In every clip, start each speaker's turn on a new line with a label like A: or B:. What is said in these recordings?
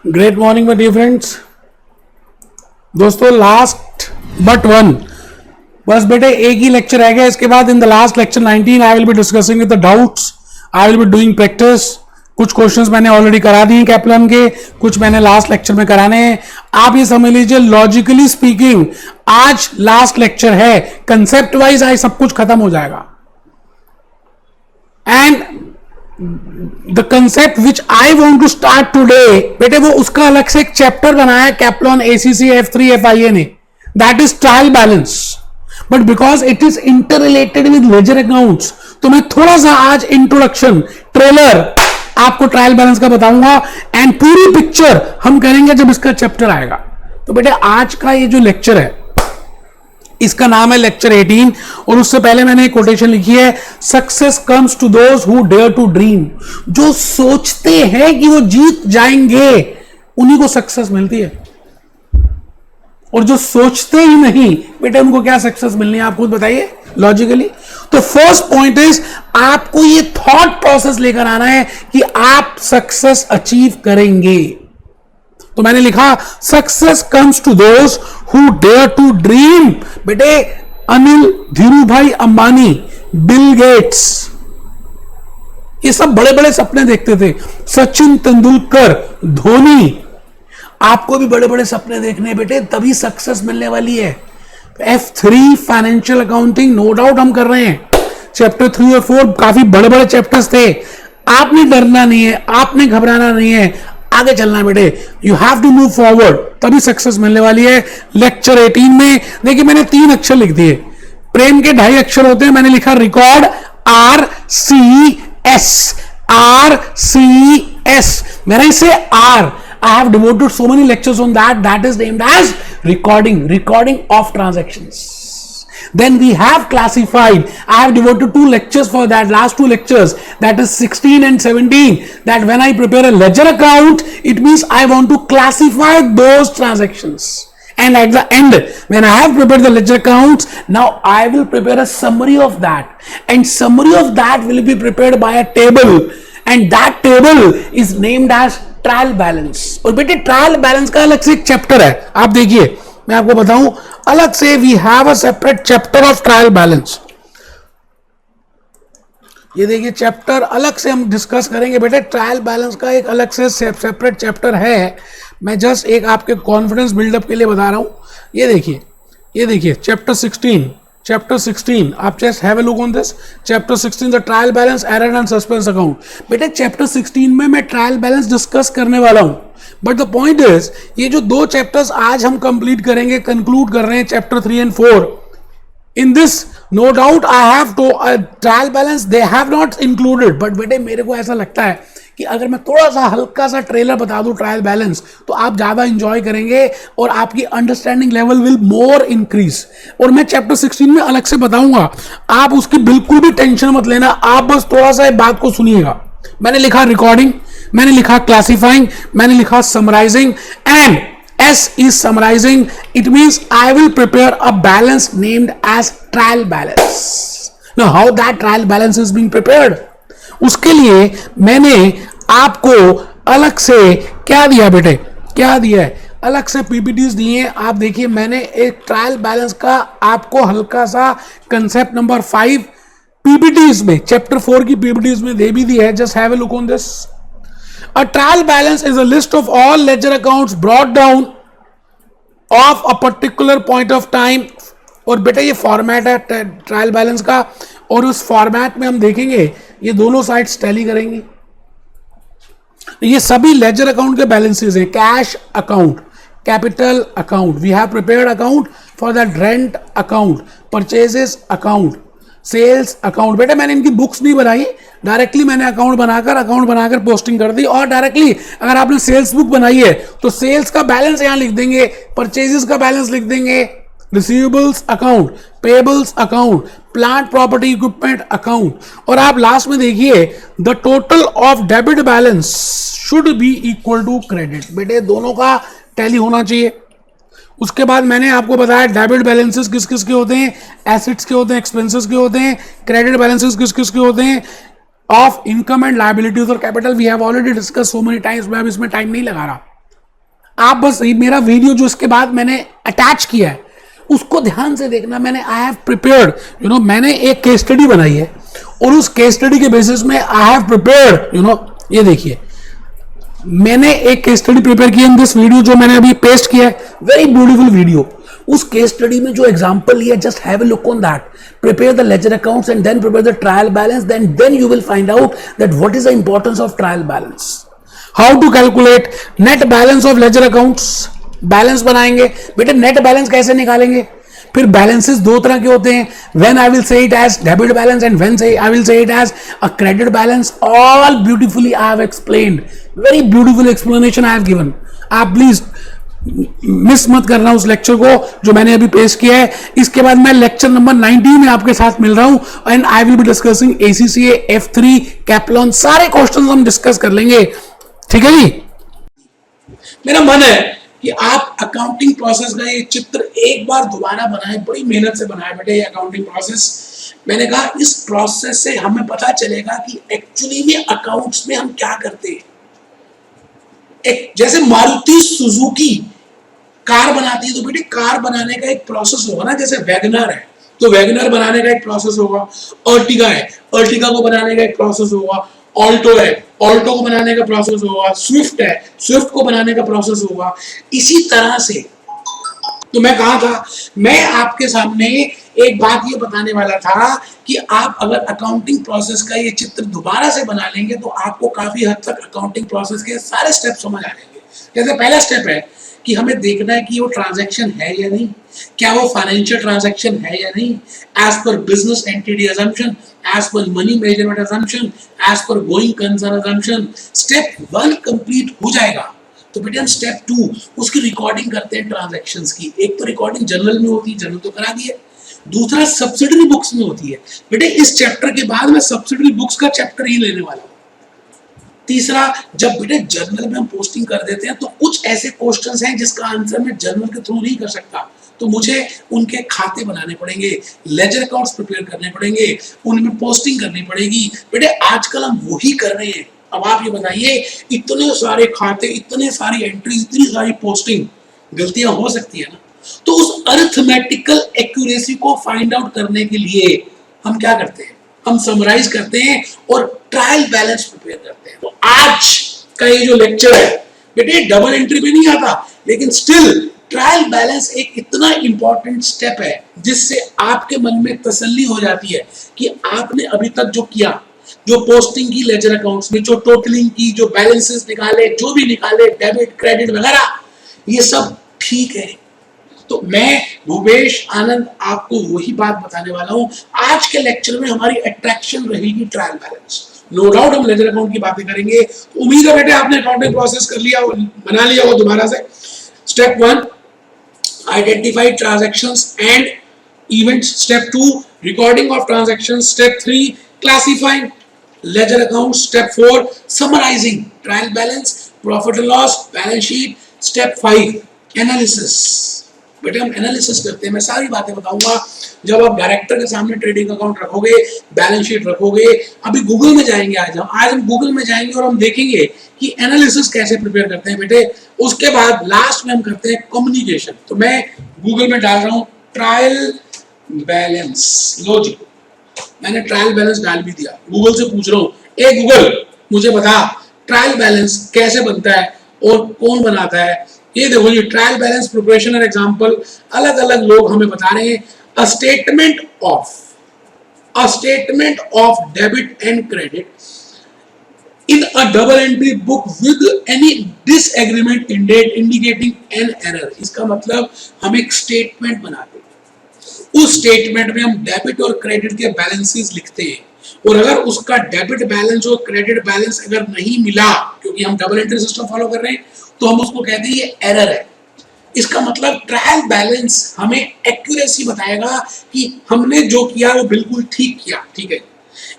A: Great morning my dear friends. दोस्तों last but one, बस बेटे एक ही लेक्चर रह गया। इसके बाद in the last lecture 19 I will be discussing with the doubts, I will be doing practice. कुछ क्वेश्चंस मैंने ऑलरेडी करा दिए कैप्लन के, कुछ मैंने लास्ट लेक्चर में कराने हैं। आप ये समझ लीजिए लॉजिकली स्पीकिंग आज लास्ट लेक्चर है, कंसेप्ट वाइज आज सब कुछ खत्म हो जाएगा। And the concept which I want to start today, बेटे वो उसका अलग से एक चैप्टर बनाया कैप्लॉन ACC F3 FIA ने, that is trial balance. But because it is inter related with ledger accounts, तो मैं थोड़ा सा आज इंट्रोडक्शन ट्रेलर आपको ट्रायल बैलेंस का बताऊंगा एंड पूरी पिक्चर हम करेंगे जब इसका चैप्टर आएगा। तो बेटे आज का ये जो लेक्चर है इसका नाम है लेक्चर 18, और उससे पहले मैंने एक कोटेशन लिखी है, success comes to those who dare to dream. जो सोचते हैं कि वो जीत जाएंगे उन्हीं को सक्सेस मिलती है, और जो सोचते ही नहीं बेटे उनको क्या सक्सेस मिलनी है, आप खुद बताइए लॉजिकली। तो फर्स्ट पॉइंट इज आपको ये थॉट प्रोसेस लेकर आना है कि आप सक्सेस अचीव करेंगे। तो मैंने लिखा success comes to those who dare to dream. बेटे अनिल, धीरूभाई अंबानी, बिल गेट्स, ये सब बड़े बड़े सपने देखते थे। सचिन तेंदुलकर, धोनी, आपको भी बड़े बड़े सपने देखने बेटे, तभी सक्सेस मिलने वाली है। F3 financial accounting no doubt हम कर रहे हैं। चैप्टर 3 और 4 काफी बड़े बड़े चैप्टर्स थे। आपने डरना नहीं है, आपने घबराना नहीं है, आगे चलना है बेटे। You have to move forward, तभी सक्सेस मिलने वाली है। लेक्चर 18 में देखिए मैंने 3 अक्षर लिख दिए, प्रेम के 2.5 अक्षर होते हैं। मैंने लिखा रिकॉर्ड, RCS, RCS। मेरा इसे R, I have devoted so many lectures on that. That is named as recording of transactions. Then we have classified. I have devoted 2 lectures for that. Last 2 lectures, that is 16 and 17. That when I prepare a ledger account, it means I want to classify those transactions. And at the end, when I have prepared the ledger accounts, now I will prepare a summary of that. And summary of that will be prepared by a table. And that table is named as trial balance. और बेटे trial balance का अलग से एक chapter है, आप देखिए मैं आपको बताऊं अलग से, we have a separate chapter of trial balance. ये देखिए चैप्टर अलग से हम डिस्कस करेंगे बेटे, ट्रायल बैलेंस का एक अलग से सेपरेट चैप्टर है। मैं जस्ट एक आपके कॉन्फिडेंस बिल्डअप के लिए बता रहा हूं। ये देखिए चैप्टर 16 आप just have a look on this. Chapter 16 the trial balance, error and suspense account. बेटे चैप्टर 16 में मैं ट्रायल बैलेंस डिस्कस करने वाला हूं, बट द पॉइंट इज ये जो 2 चैप्टर्स आज हम कंप्लीट करेंगे, कंक्लूड कर रहे हैं chapter 3 and 4। In this no doubt I have to trial balance they have not included, but बेटे मेरे को ऐसा लगता है कि अगर मैं थोड़ा सा हल्का सा ट्रेलर बता दूं ट्रायल बैलेंस, तो आप ज्यादा इंजॉय करेंगे और आपकी understanding level will more increase. और मैं चैप्टर 16 में अलग से बताऊंगा, आप उसकी बिल्कुल भी टेंशन मत लेना, आप बस थोड़ा सा बात को सुनिएगा। मैंने लिखा रिकॉर्डिंग, मैंने लिखा क्लासिफाइंग, मैंने लिखा summarizing, and S is summarizing. It means I will prepare a balance named as trial balance. Now how that trial balance is being prepared? उसके लिए मैंने आपको अलग से क्या दिया बेटे, क्या दिया है, अलग से PPTs दिए हैं। आप देखिए मैंने एक ट्रायल बैलेंस का आपको हल्का सा कंसेप्ट नंबर 5 PPTs में, चैप्टर 4 की PPTs में दे भी दी है। Just have a look on this. A trial balance is a list of all ledger accounts brought down of a particular point of time. और बेटा ये फॉर्मेट है ट्रायल बैलेंस का, और उस फॉर्मेट में हम देखेंगे ये दोनों साइड्स टैली करेंगी। ये सभी लेजर अकाउंट के बैलेंसेस हैं, cash account, capital account, we have prepared account for that, rent account, purchases account, sales account. बेटा मैंने इनकी बुक्स नहीं बनाई, डायरेक्टली मैंने अकाउंट बनाकर पोस्टिंग कर दी। और डायरेक्टली अगर आपने सेल्स बुक बनाई है तो सेल्स का बैलेंस यहां लिख देंगे, परचेजेस का बैलेंस लिख देंगे, receivables account, payables account, plant property equipment account. और आप लास्ट में देखिए the total of debit balance should be equal to credit. बेटे दोनों का टैली होना चाहिए। उसके बाद मैंने आपको बताया डेबिट बैलेंसेस किस किस के होते हैं, एसेट्स के होते हैं, एक्सपेंसेस के होते हैं, क्रेडिट बैलेंसेस किस किस के होते हैं, ऑफ इनकम एंड लायबिलिटीज और capital V have already discuss so many times, मैं अब इसमें टाइम नहीं लगा रहा। आप बस मेरा वीडियो जो इसके बाद मैंने अटैच किया है उसको ध्यान से देखना। मैंने I have prepared, you know, मैंने एक केस स्टडी बनाई है और उस केस स्टडी के बेसिस में I have prepared, you know, ये देखिए मैंने एक केस स्टडी प्रिपेयर की इन दिस वीडियो जो मैंने अभी पेस्ट किया है, वेरी ब्यूटीफुल वीडियो। उस केस स्टडी में जो एग्जांपल लिया, just have a look on that, prepare the ledger accounts and then prepare the trial balance, then you will find out that what is the importance of trial balance, how to calculate net balance of ledger accounts. Balance बनाएंगे बेटे, net balance कैसे निकालेंगे। फिर balances दो तरह के होते हैं, when I will say it as debit balance and when I will say it as a credit balance. All beautifully I have explained, very beautiful explanation I have given. आप please miss मत करना उस lecture को जो मैंने अभी पेश किया है। इसके बाद मैं लेक्चर नंबर 19 में आपके साथ मिल रहा हूं and I will be discussing ACCA, F3, कैप्लॉन, सारे क्वेश्चन हम डिस्कस कर लेंगे, ठीक है जी। मेरा मन है कि आप अकाउंटिंग प्रोसेस का ये चित्र एक बार दोबारा बनाएं, बड़ी मेहनत से बनाए बेटे ये अकाउंटिंग प्रोसेस। मैंने कहा इस प्रोसेस से हमें पता चलेगा कि एक्चुअली में अकाउंट्स में हम क्या करते हैं। एक जैसे मारुति सुजुकी कार बनाती है तो बेटे कार बनाने का एक प्रोसेस होगा ना, जैसे वैगनर है तो वैगनर बनाने का एक प्रोसेस होगा, अर्टिगा है अर्टिगा को बनाने का एक प्रोसेस होगा, ऑल्टो है ऑल्टो को बनाने का प्रोसेस होगा, स्विफ्ट है स्विफ्ट को बनाने का प्रोसेस होगा। इसी तरह से तो मैं कहा था, मैं आपके सामने एक बात ये बताने वाला था कि आप अगर अकाउंटिंग प्रोसेस का ये चित्र दोबारा से बना लेंगे तो आपको काफी हद तक अकाउंटिंग प्रोसेस के सारे स्टेप समझ आ जाएंगे। जैसे पहला स्टेप है कि हमें देखना है कि वो ट्रांजैक्शन है या नहीं, क्या वो फाइनेंशियल ट्रांजैक्शन है या नहीं, एज पर business entity assumption, as per money measurement assumption, as per going concern assumption. Step 1 complete हो जाएगा तो बेटे हम स्टेप 2 उसकी रिकॉर्डिंग करते हैं ट्रांजैक्शंस की। एक तो रिकॉर्डिंग जनरल में होती है, जनरल तो करा दी है, दूसरा सब्सिडरी बुक्स में होती है। बेटे इस चैप्टर के बाद मैं सब्सिडरी बुक्स का चैप्टर ही लेने वाला हूं। तीसरा, जब बेटे जर्नल में हम पोस्टिंग कर देते हैं तो कुछ ऐसे क्वेश्चंस हैं जिसका आंसर मैं जर्नल के थ्रू नहीं कर सकता, तो मुझे उनके खाते बनाने पड़ेंगे, लेजर अकाउंट्स प्रिपेयर करने पड़ेंगे, उनमें पोस्टिंग करनी पड़ेगी। बेटे आजकल हम वही कर रहे हैं। अब आप ये बताइए, इतने सारे खाते, इतने सारी एंट्री, इतनी सारी पोस्टिंग, गलतियां हो सकती है ना। तो उस अरिथमेटिकल एक्यूरेसी को फाइंड आउट करने के लिए हम क्या करते हैं, हम समराइज करते हैं और ट्रायल बैलेंस प्रिपेयर करते हैं। तो आज का ये जो लेक्चर है बेटे डबल एंट्री में नहीं आता, लेकिन स्टिल ट्रायल बैलेंस एक इतना इंपॉर्टेंट स्टेप है जिससे आपके मन में तसल्ली हो जाती है कि आपने अभी तक जो किया, जो पोस्टिंग की लेजर अकाउंट्स में, जो टोटलिंग की, जो बैलेंसेस निकाले, जो भी निकाले, डेबिट क्रेडिट वगैरह, ये सब ठीक है। तो मैं भूपेश आनंद आपको वही बात बताने वाला हूं। आज के लेक्चर में हमारी अट्रैक्शन रहेगी ट्रायल बैलेंस। नो डाउट हम लेजर अकाउंट की बातें करेंगे। तो उम्मीद है बेटे आपने अकाउंटिंग प्रोसेस कर लिया, बना लिया वो दोबारा से। Step 1 identify transactions and events, step 2 recording of transactions, step 3 classifying ledger accounts, step 4 summarizing trial balance, profit and loss, balance sheet, step 5 analysis. बेटे हम एनालिसिस करते हैं, मैं सारी बातें बताऊंगा। जब आप डायरेक्टर के सामने ट्रेडिंग अकाउंट रखोगे, बैलेंस शीट रखोगे, अभी गूगल में जाएंगे, आज हम गूगल में जाएंगे और हम देखेंगे कि एनालिसिस कैसे प्रिपेयर करते हैं बेटे। उसके बाद लास्ट में हम करते हैं कम्युनिकेशन। तो मैं गूगल में डाल रहा हूं ट्रायल बैलेंस, लो जी मैंने ट्रायल बैलेंस डाल भी दिया। गूगल से पूछ रहा हूं, ए गूगल मुझे बता ट्रायल बैलेंस कैसे बनता है और कौन बनाता है। ये देखो ये trial balance preparation and example, अलग अलग लोग हमें बता रहे हैं। A statement of debit and credit in a double entry book with any disagreement indicating an error। इसका मतलब हम एक स्टेटमेंट बनाते हैं, उस स्टेटमेंट में हम डेबिट और क्रेडिट के बैलेंसेस लिखते हैं, और अगर उसका डेबिट बैलेंस और क्रेडिट बैलेंस अगर नहीं मिला, क्योंकि हम डबल एंट्री सिस्टम फॉलो कर रहे हैं, तो हम उसको कहते हैं ये एरर है। इसका मतलब ट्रायल बैलेंस हमें एक्यूरेसी बताएगा कि हमने जो किया वो बिल्कुल ठीक किया। ठीक है,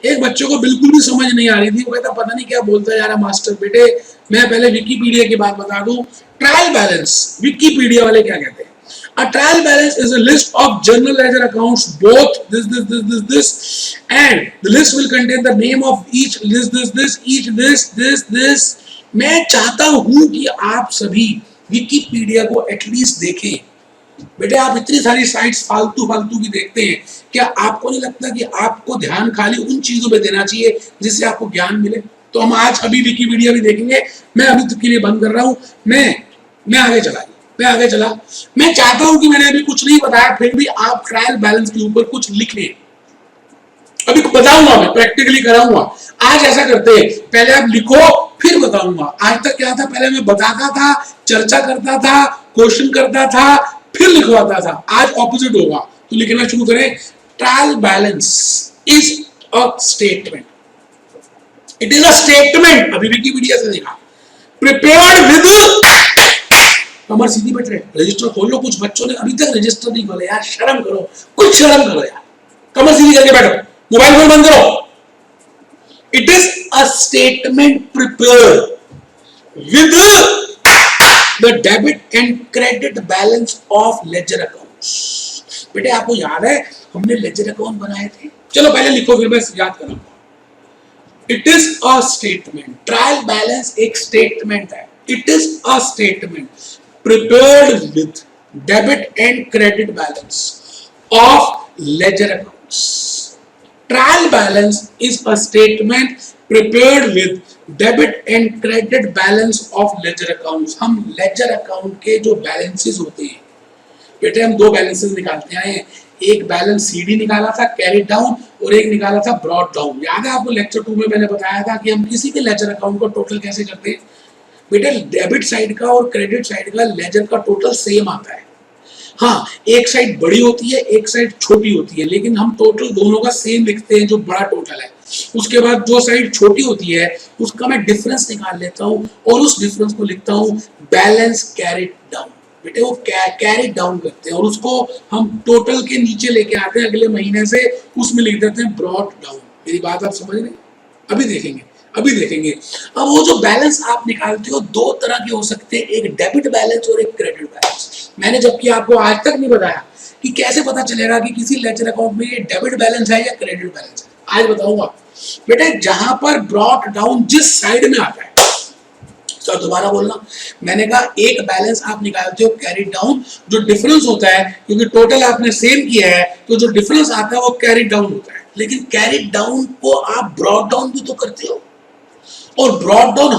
A: एक बच्चे को बिल्कुल भी समझ नहीं आ रही थी, वो कहता पता नहीं क्या बोलता जा रहा मास्टर। बेटे मैं पहले विकिपीडिया की बात बता दूं, ट्रायल बैलेंस विकिपीडिया वाले क्या कहते हैं, a trial balance is a list of general ledger accounts, both this and the list will contain the name of each this each this। मैं चाहता हूं कि आप सभी विकिपीडिया को एटलीस्ट देखें। बेटे आप इतनी सारी साइट्स फालतू फालतू की देखते हैं, क्या आपको नहीं लगता कि आपको ध्यान खाली उन चीजों पे देना चाहिए जिससे आपको ज्ञान मिले? तो हम आज अभी विकिपीडिया भी देखेंगे। मैं अभी तक के लिए बंद कर रहा हूं। मैं आगे चला। मैं चाहता हूं कि मैंने अभी कुछ नहीं बताया, फिर भी आप ट्रायल बैलेंस के ऊपर कुछ लिखें। अभी बताऊंगा, मैं प्रैक्टिकली कराऊंगा। आज ऐसा करते हैं, पहले आप लिखो फिर बताऊंगा। आज तक क्या था, पहले मैं बताता था, चर्चा करता था, क्वेश्चन करता था, फिर लिखवाता था। आज ऑपोजिट होगा। तो लिखना शुरू करें। Trial balance is a statement. It is a statement. अभी विकिपीडिया से देखा। प्रिपेयर्ड विद, कमर सीधी बैठ रहे, रजिस्टर खोल लो। कुछ बच्चों ने अभी तक रजिस्टर नहीं खोले यार, शर्म करो, कुछ शर्म करो यार। कमर सीधी करके बैठो, मोबाइल फोन बंद करो। It is a statement prepared with the debit and credit balance of ledger accounts. बेटे आपको याद है हमने लेजर अकाउंट बनाए थे? चलो पहले लिखो, फिर मैं याद कराऊंगा। It is a statement. Trial balance एक स्टेटमेंट है। It is a statement prepared with debit and credit balance of ledger accounts. Trial balance is a statement prepared with debit and credit balance of ledger accounts. हम ledger account के जो balances होते हैं, बेटे हम दो balances निकालते हैं। एक बैलेंस सीडी निकाला था कैरी डाउन, और एक निकाला था ब्रॉड डाउन। याद है आपको लेक्चर 2 में मैंने बताया था कि हम किसी के लेजर अकाउंट को टोटल कैसे करते हैं? बेटा डेबिट साइड का और क्रेडिट साइड का लेजर का टोटल सेम आता है। हाँ, एक साइड बड़ी होती है, एक साइड छोटी होती है, लेकिन हम टोटल दोनों का सेम लिखते हैं जो बड़ा टोटल है। उसके बाद जो साइड छोटी होती है उसका मैं डिफरेंस निकाल लेता हूँ और उस डिफरेंस को लिखता हूँ बैलेंस कैरिड डाउन। बेटे वो कैरी डाउन करते हैं और उसको हम टोटल के नीचे लेके आते हैं अगले महीने से, उसमें लिख देते हैं ब्रॉड डाउन। मेरी बात आप समझ रहे? अभी देखेंगे। अब वो जो बैलेंस आप निकालते हो दो तरह के हो सकते हैं, एक डेबिट बैलेंस और एक क्रेडिट बैलेंस। मैंने जबकि आपको आज तक नहीं बताया कि कैसे पता चलेगा कि किसी लेजर अकाउंट में ये डेबिट बैलेंस है या क्रेडिट बैलेंस है। आज बताऊंगा। बेटा जहां पर ब्रॉड डाउन जिस साइड में आता है, तो दोबारा बोलना, मैंने कहा एक बैलेंस आप निकालते हो कैरी डाउन, जो डिफरेंस होता है क्योंकि टोटल आपने सेम किया है तो जो डिफरेंस आता है वो कैरी डाउन होता है। लेकिन कैरी डाउन को आप ब्रॉड डाउन भी तो करते हो, और ब्रॉड डाउन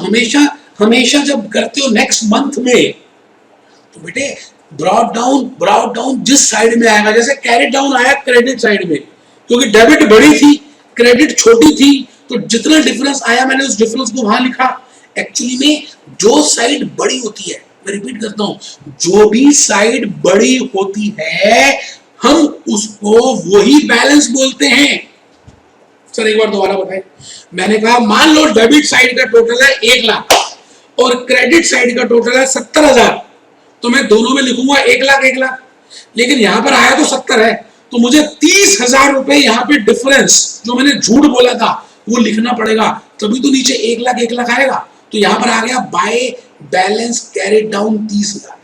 A: हमेशा जब करते हो नेक्स्ट मंथ में, तो बेटे ब्रॉड डाउन जिस साइड में आएगा, जैसे कैरी डाउन आया क्रेडिट साइड में, क्योंकि डेबिट बड़ी थी क्रेडिट छोटी थी, तो जितना डिफरेंस आया मैंने उस डिफरेंस को वहां लिखा। एक्चुअली में जो साइड बड़ी होती है, मैं रिपीट करता हूं, जो भी साइड बड़ी होती है हम उसको वही बैलेंस बोलते हैं। सर एक बार दोबारा बताएं। मैंने कहा मान लो डेबिट साइड का टोटल है 1 लाख और क्रेडिट साइड का टोटल है 70,000, तो मैं दोनों में लिखूंगा 1 लाख, लेकिन यहां पर आया तो 70 है, तो मुझे 30,000 रुपए यहाँ पे डिफरेंस जो मैंने झूठ बोला था वो लिखना पड़ेगा, तभी तो नीचे 1 लाख आएगा। तो यहां पर आ गया बाय बैलेंस कैरी डाउन 30,000।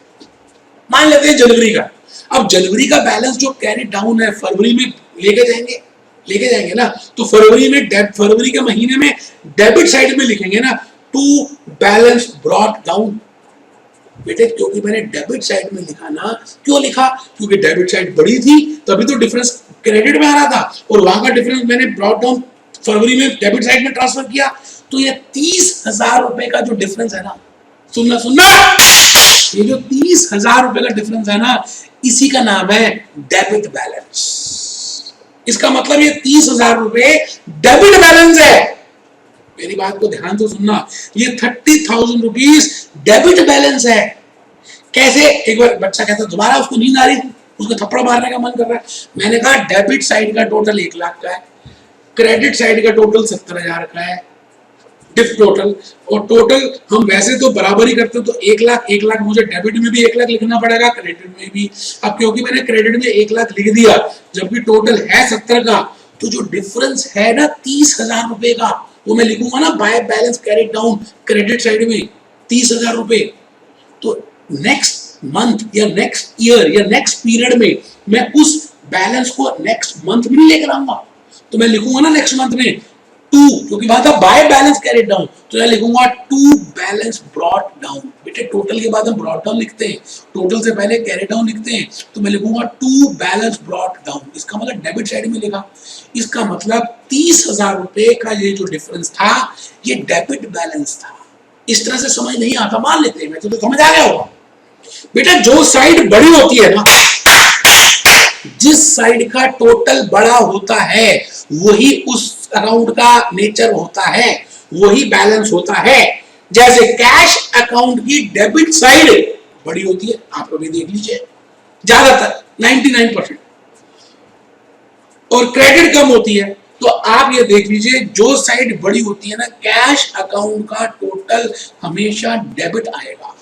A: मान लेते हैं जनवरी का। अब जनवरी का बैलेंस जो कैरी डाउन है फरवरी में लेके जाएंगे ना, तो फरवरी के महीने में डेबिट साइड में लिखेंगे ना टू बैलेंस ब्रॉट डाउन। बेटे क्योंकि मैंने डेबिट साइड में लिखा ना, क्यों लिखा? क्योंकि डेबिट साइड बड़ी थी तभी तो डिफरेंस क्रेडिट में आ रहा था, और वहां का डिफरेंस मैंने ब्रॉट डाउन फरवरी में डेबिट साइड में ट्रांसफर किया। तो ये 30,000 रुपए का जो डिफरेंस है ना, सुनना, ये जो 30,000 रुपए का डिफरेंस है ना, इसी का नाम है डेबिट बैलेंस। इसका मतलब ये 30,000 रुपए डेबिट बैलेंस है। मेरी बात को ध्यान से सुनना, ये 30,000 रुपीज डेबिट बैलेंस है। कैसे? एक बार बच्चा कहता दोबारा, उसको नींद आ रही थी, उसको थप्पड़ मारने का मन कर रहा है। मैंने कहा डेबिट साइड का टोटल 1 लाख का है, क्रेडिट साइड का टोटल 70,000 का है डिफ टोटल, और टोटल हम वैसे तो बराबर ही करते हैं, तो 1 लाख मुझे डेबिट में भी 1 लाख लिखना पड़ेगा, क्रेडिट में भी। अब क्योंकि मैंने क्रेडिट में 1 लाख लिख दिया जबकि टोटल है 70 का, तो जो डिफरेंस है ना 30,000 रुपए का, वो मैं लिखूंगा ना by balance carry down credit side में 30,000 रुपए। तो नेक्स्ट मंथ या नेक्स्ट ईयर या नेक्स्ट पीरियड में मैं उस बैलेंस को नेक्स्ट मंथ में लेकर आऊंगा, तो मैं लिखूंगा ना नेक्स्ट मंथ में टू, क्योंकि वहां था बाय बैलेंस कैरी डाउन, तो मैं लिखूंगा टू बैलेंस ब्रॉट डाउन। बेटे टोटल के बाद हम ब्रॉट डाउन लिखते हैं, टोटल से पहले कैरी डाउन लिखते हैं, तो मैं लिखूंगा टू बैलेंस ब्रॉट डाउन, इसका मतलब डेबिट साइड में लिखा, इसका मतलब 30,000 रुपए का ये जो डिफरेंस था ये डेबिट बैलेंस था। इस तरह से समझ नहीं आता, मान लेते हैं, तो समझ आ गया होगा। बेटा जो साइड बड़ी होती है ना, जिस साइड का टोटल बड़ा होता है वही उस अकाउंट का नेचर होता है, वही बैलेंस होता है। जैसे कैश अकाउंट की डेबिट साइड बड़ी होती है, आप लोग देख लीजिए, ज्यादातर 99%, और क्रेडिट कम होती है। तो आप ये देख लीजिए, जो साइड बड़ी होती है ना, कैश अकाउंट का टोटल हमेशा डेबिट आएगा।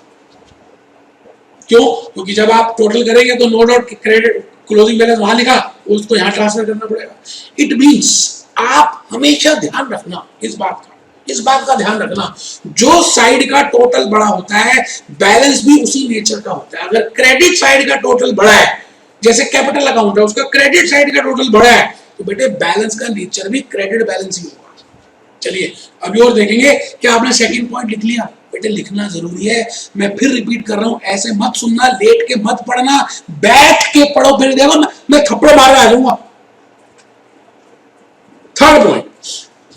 A: क्यों? क्योंकि जब आप टोटल करेंगे तो no doubt credit closing balance वहां लिखा, उसको यहां ट्रांसफर करना पड़ेगा। इट मींस आप हमेशा ध्यान रखना इस बात का ध्यान रखना, जो साइड का टोटल बड़ा होता है बैलेंस भी उसी नेचर का होता है। अगर क्रेडिट साइड का टोटल बड़ा है, जैसे कैपिटल अकाउंट है, उसका क्रेडिट साइड का टोटल बड़ा है, तो बेटे बैलेंस का नेचर भी क्रेडिट बैलेंस ही होगा। चलिए अभी और देखेंगे। क्या आपने सेकंड पॉइंट लिख लिया? बेटे लिखना जरूरी है, मैं फिर रिपीट कर रहा हूं, ऐसे मत सुनना, लेट के मत पढ़ना, बैठ के पढ़ो, फिर देखो मैं थप्पड़ मार आ जाऊंगा। थर्ड पॉइंट,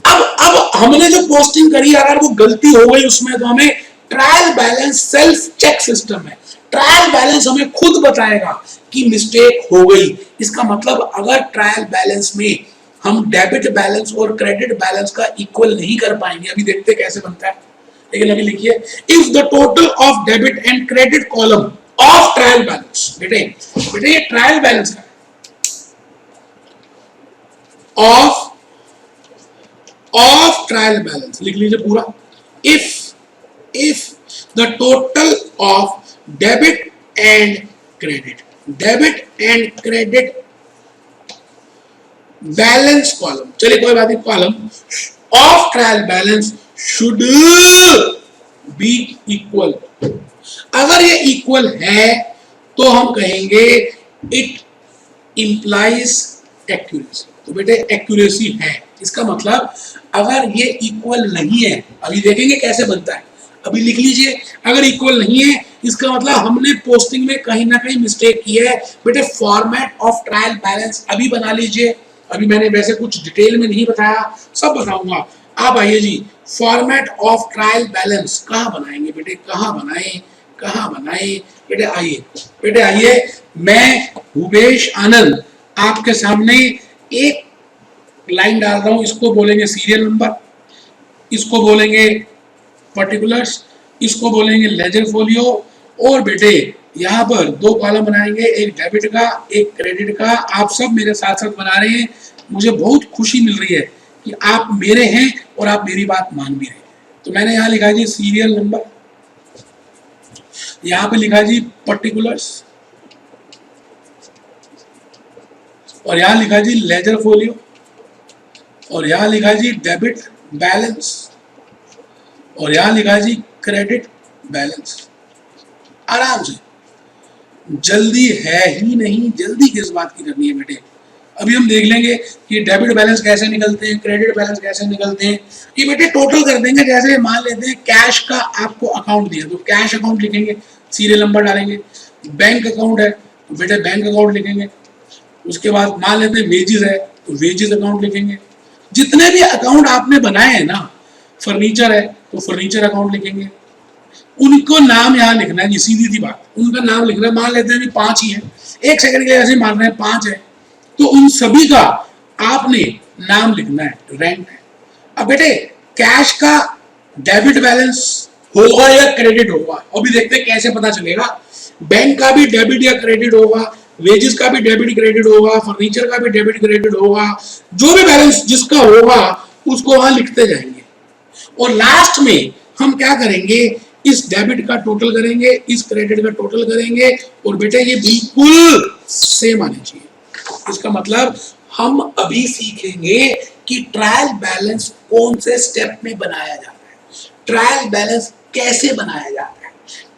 A: अब हमने जो पोस्टिंग करी, अगर वो गलती हो गई उसमें, तो हमें trial balance self check system है, ट्रायल बैलेंस हमें खुद बताएगा कि मिस्टेक हो गई। इसका मतलब अगर ट्रायल बैलेंस में हम डेबिट बैलेंस और क्रेडिट बैलेंस का इक्वल नहीं कर पाएंगे, अभी देखते कैसे बनता है, लेकिन अभी लिखिए, if the total of debit and credit column of trial balance, बेटे ये ट्रायल बैलेंस का ऑफ ट्रायल बैलेंस लिख लीजिए पूरा। If the total of debit and credit balance column, चलिए कोई बात नहीं, column of trial balance should be equal. अगर ये इक्वल है तो हम कहेंगे इट इंप्लाइज एक्यूरेसी। तो बेटे एक्यूरेसी है, इसका मतलब अगर ये इक्वल नहीं है, अभी देखेंगे कैसे बनता है, अभी लिख लीजिए, अगर इक्वल नहीं है इसका मतलब हमने पोस्टिंग में कहीं ना कहीं मिस्टेक की है। बेटे फॉर्मेट ऑफ ट्रायल बैलेंस अभी बना लीजिए, अभी मैंने वैसे कुछ डिटेल में नहीं बताया, सब बताऊंगा। आप आइए जी, फॉर्मेट ऑफ ट्रायल बैलेंस कहाँ बनाएंगे बेटे, कहाँ बनाए बेटे आइए, मैं भूपेश आनंद आपके सामने एक लाइन डाल रहा हूं, इसको बोलेंगे सीरियल नंबर, इसको बोलेंगे पर्टिकुलर्स, इसको बोलेंगे लेजर फोलियो, और बेटे यहाँ पर दो कॉलम बनाएंगे, एक डेबिट का एक क्रेडिट का। आप सब मेरे साथ साथ बना रहे हैं, मुझे बहुत खुशी मिल रही है कि आप मेरे हैं और आप मेरी बात मान भी रहे हैं। तो मैंने यहाँ लिखा जी सीरियल नंबर, यहाँ पे लिखा जी पर्टिकुलर्स, और यहाँ लिखा जी लेजर फोलियो, और यहाँ लिखा जी डेबिट बैलेंस, और यहाँ लिखा जी क्रेडिट बैलेंस। आराम से, जल्दी है ही नहीं, जल्दी किस बात की करनी है बेटे। अभी हम देख लेंगे कि डेबिट बैलेंस कैसे निकलते हैं, क्रेडिट बैलेंस कैसे निकलते हैं। ये बेटे टोटल कर देंगे, जैसे मान लेते हैं कैश का आपको अकाउंट दिया तो कैश अकाउंट लिखेंगे, सीरियल नंबर डालेंगे। बैंक अकाउंट है तो बेटे बैंक अकाउंट लिखेंगे। उसके बाद मान लेते हैं वेजेस है तो वेजेस अकाउंट लिखेंगे। जितने भी अकाउंट आपने बनाए हैं ना, फर्नीचर है तो फर्नीचर अकाउंट लिखेंगे, उनको नाम यहाँ लिखना है जी, सीधी सी बात, उनका नाम लिखना है। मान लेते हैं 5 ही है, एक सेकंड के लिए ऐसे मान रहे हैं 5 है, तो उन सभी का आपने नाम लिखना है, रैंक है। अब बेटे कैश का डेबिट बैलेंस होगा या क्रेडिट होगा, अभी देखते हैं कैसे पता चलेगा। बैंक का भी डेबिट या क्रेडिट होगा, वेजेस का भी डेबिट क्रेडिट होगा, फर्नीचर का भी डेबिट क्रेडिट होगा, जो भी बैलेंस जिसका होगा उसको वहां लिखते जाएंगे। और लास्ट में हम क्या करेंगे, इस डेबिट का टोटल करेंगे, इस क्रेडिट का टोटल करेंगे, और बेटे ये बिल्कुल सेम आने चाहिए। इसका मतलब हम अभी सीखेंगे कि ट्रायल बैलेंस कौन से स्टेप में बनाया जाता है, ट्रायल बैलेंस कैसे बनाया जाता है,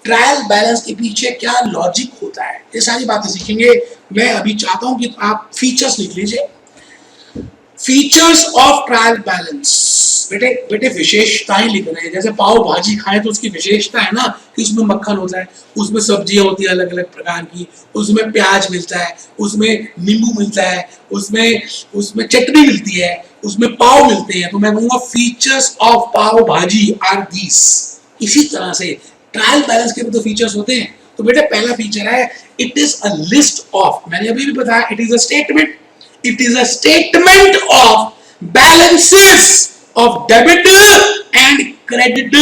A: ट्रायल बैलेंस के पीछे क्या लॉजिक होता है, ये सारी बातें सीखेंगे। मैं अभी चाहता हूं कि आप फीचर्स लिख लीजिए, फीचर्स ऑफ ट्रायल बैलेंस। बेटे विशेषताएं लिख रहे हैं, जैसे पाव भाजी खाएं तो उसकी विशेषता है ना कि उसमें मक्खन होता है, उसमें सब्जियां होती है अलग अलग प्रकार की, उसमें प्याज मिलता है, उसमें नींबू मिलता है, उसमें चटनी मिलती है, उसमें पाव मिलते हैं। तो मैं कहूंगा फीचर्स ऑफ पाव भाजी आर दीस। इसी तरह से ट्रायल बैलेंस के भी तो फीचर्स होते हैं। तो बेटा पहला फीचर है it is a list of, मैंने अभी भी बताया it is a statement, it is a statement of balances of debit and credit.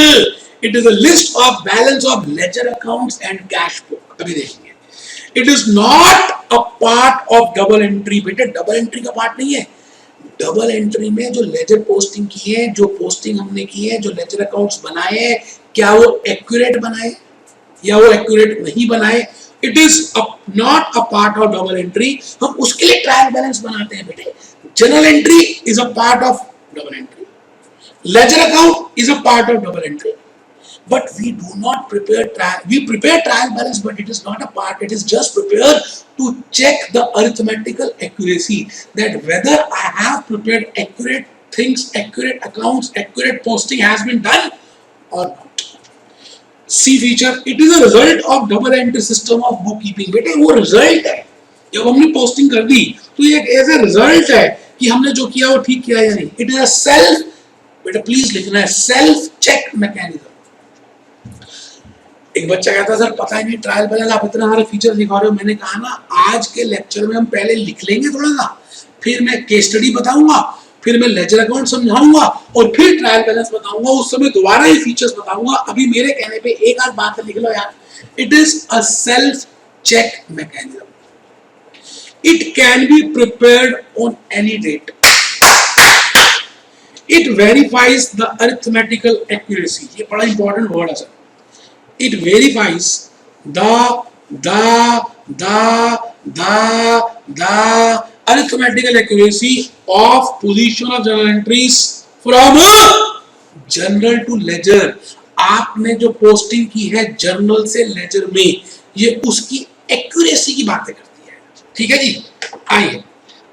A: It is a list of balance of ledger accounts and cash book. अभी देखेंगे it is not a part of double entry। बेटा double entry का part नहीं है। Double entry में जो ledger posting की है, जो पोस्टिंग हमने की है, जो लेजर अकाउंट्स बनाए हैं, क्या वो एक्यूरेट बनाए या वो एक्यूरेट नहीं बनाए, it is not a part of double entry. हम उसके लिए ट्रायल बैलेंस बनाते हैं बेटे। General entry is a part of double entry, laser account is a part of double entry, but we do not prepare trial, we prepare trial balance, but it is not a part, it is just prepared to check the arithmetical accuracy, that whether I have prepared accurate things, accurate accounts, accurate posting has been done or not। C feature, it is a result of double entry system of bookkeeping। बेटे वो result है, जब हमने posting कर दी तो ये एक ऐसा रिजल्ट है कि हमने जो किया वो ठीक किया या नहीं। इट इज अ सेल्फ, बेटा प्लीज लिखना है, सेल्फ चेक मैकेनिज्म। एक बच्चा कहता सर पता ही नहीं ट्रायल बैलेंस, आप इतना सारे फीचर दिखा रहे हो। मैंने कहा ना आज के लेक्चर में हम पहले लिख लेंगे थोड़ा सा, फिर मैं केस स्टडी बताऊंगा, फिर मैं लेजर अकाउंट समझाऊंगा और फिर ट्रायल बैलेंस बताऊंगा, उस समय दोबारा ये फीचर्स बताऊंगा। अभी मेरे कहने पे एक आध बात लिख लो यार, it is a self check mechanism, it can be prepared on any date, it verifies the arithmetical accuracy. ये बड़ा इंपॉर्टेंट वर्ड है sir. It verifies the arithmetical accuracy of position of journal entries from journal to ledger। आपने जो posting की है journal से laser में, ये उसकी एक्यूरेसी की बातें करती है। ठीक है जी, आइए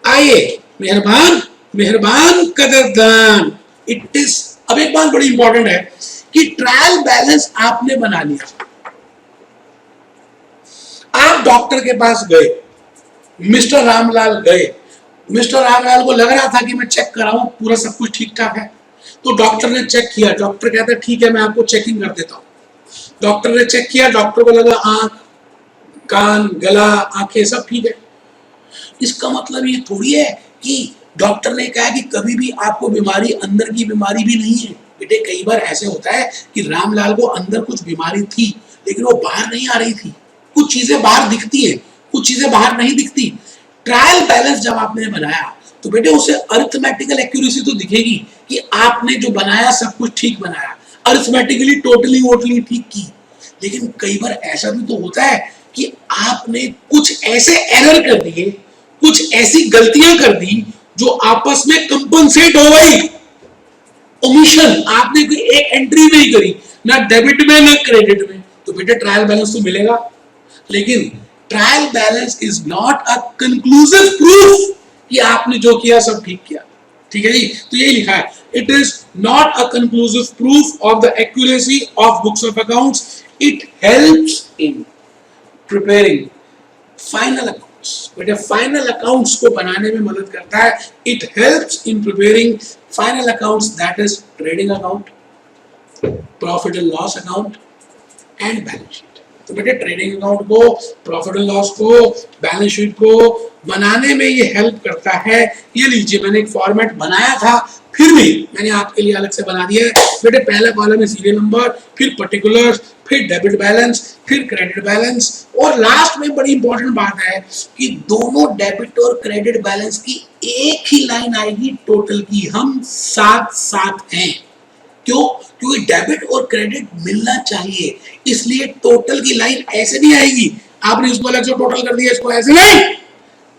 A: आइए, मेहरबान मेहरबान कदरदान। इट इज, अब एक बात बड़ी इंपॉर्टेंट है कि ट्रायल बैलेंस आपने बना लिया, आप डॉक्टर के पास गए, मिस्टर रामलाल गए, मिस्टर रामलाल को लग रहा था कि मैं चेक कराऊं पूरा सब कुछ ठीक ठाक है, तो डॉक्टर ने चेक किया, डॉक्टर कहता है ठीक है मैं आपको चेकिंग कर देता हूं। डॉक्टर ने चेक किया, डॉक्टर को लगा आंख, कान, गला, आंखें सब ठीक है। इसका मतलब ये थोड़ी है कि डॉक्टर ने कहा कि कभी भी आपको बीमारी, अंदर की बीमारी भी नहीं है। बेटे कई बार ऐसे होता है कि रामलाल को अंदर कुछ बीमारी थी लेकिन वो बाहर नहीं आ रही थी। कुछ चीजें बाहर दिखती है, कुछ चीजें बाहर नहीं दिखती। ट्रायल बैलेंस जब आपने बनाया तो बेटे उसे अरिथमेटिकल एक्यूरेसी तो दिखेगी कि आपने जो बनाया सब कुछ ठीक बनाया, अरिथमेटिकली टोटली वोटली ठीक की। लेकिन कई बार ऐसा भी तो होता है कि आपने कुछ ऐसे एरर कर दिए, कुछ ऐसी गलतियां कर दी जो आपस में कंपनसेट हो गई। ओमिशन, आपने कोई एक एंट्री नहीं करी, ना डेबिट में ना क्रेडिट में, तो बेटे ट्रायल बैलेंस तो मिलेगा। लेकिन trial balance is not a conclusive proof कि आपने जो किया सब ठीक किया। ठीक है जी, तो यही लिखा है, it is not a conclusive proof of the accuracy of books of accounts, it helps in preparing final accounts. बेटे फाइनल अकाउंट्स को बनाने में मदद करता है। It helps in preparing final accounts, that is trading account, profit and loss account and balance sheet. तो बेटे trading account को, प्रॉफिट एंड लॉस को, बैलेंस शीट को बनाने में ये हेल्प करता है। ये लीजिए मैंने एक फॉर्मेट बनाया था, फिर भी मैंने आपके लिए अलग से बना दिया है। बेटे पहला कॉलम है सीरियल नंबर, फिर पर्टिकुलर्स, फिर डेबिट बैलेंस, फिर क्रेडिट बैलेंस, और लास्ट में बड़ी इंपॉर्टेंट बात है कि दोनों डेबिट और क्रेडिट बैलेंस की एक ही लाइन आएगी टोटल की। हम साथ साथ हैं, क्यों? क्योंकि डेबिट और क्रेडिट मिलना चाहिए, इसलिए टोटल की लाइन ऐसे नहीं आएगी। आपने इसको अलग से टोटल कर दिया, इसको ऐसे नहीं,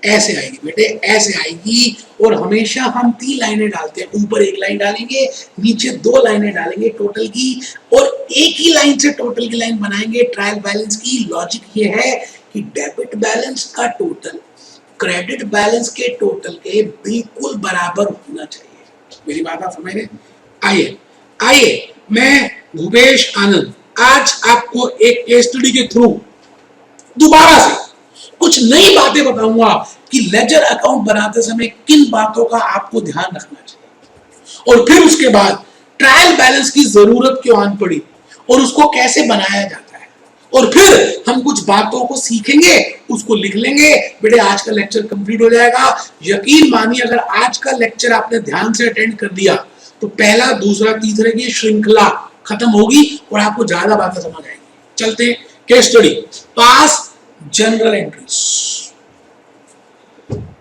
A: ऐसे आएगी बेटे, ऐसे आएगी। और हमेशा हम 3 लाइनें डालते हैं, ऊपर एक लाइन डालेंगे, नीचे 2 लाइनें डालेंगे टोटल की, और एक ही लाइन से टोटल की लाइन बनाएंगे ट्रायल बैलेंस की। लॉजिक ये है कि डेबिट बैलेंस का टोटल क्रेडिट बैलेंस के टोटल के बिल्कुल बराबर होना चाहिए। मेरी बात आप समझ रहे? आइए आइए, मैं भूपेश आनंद आज आपको एक केस स्टडी के थ्रू दोबारा से कुछ नई बातें बताऊंगा कि लेजर अकाउंट बनाते समय किन बातों का आपको ध्यान रखना चाहिए, और फिर उसके बाद ट्रायल बैलेंस की जरूरत क्यों आन पड़ी और उसको कैसे बनाया जाता है, और फिर हम कुछ बातों को सीखेंगे, उसको लिख लेंगे। बेटे आज का लेक्चर कंप्लीट हो जाएगा। यकीन मानिए अगर आज का लेक्चर आपने ध्यान से अटेंड कर दिया तो पहला दूसरा तीसरे की श्रृंखला खत्म होगी और आपको ज्यादा बातें समझ आएंगी। चलते हैं case study. Pass general entries,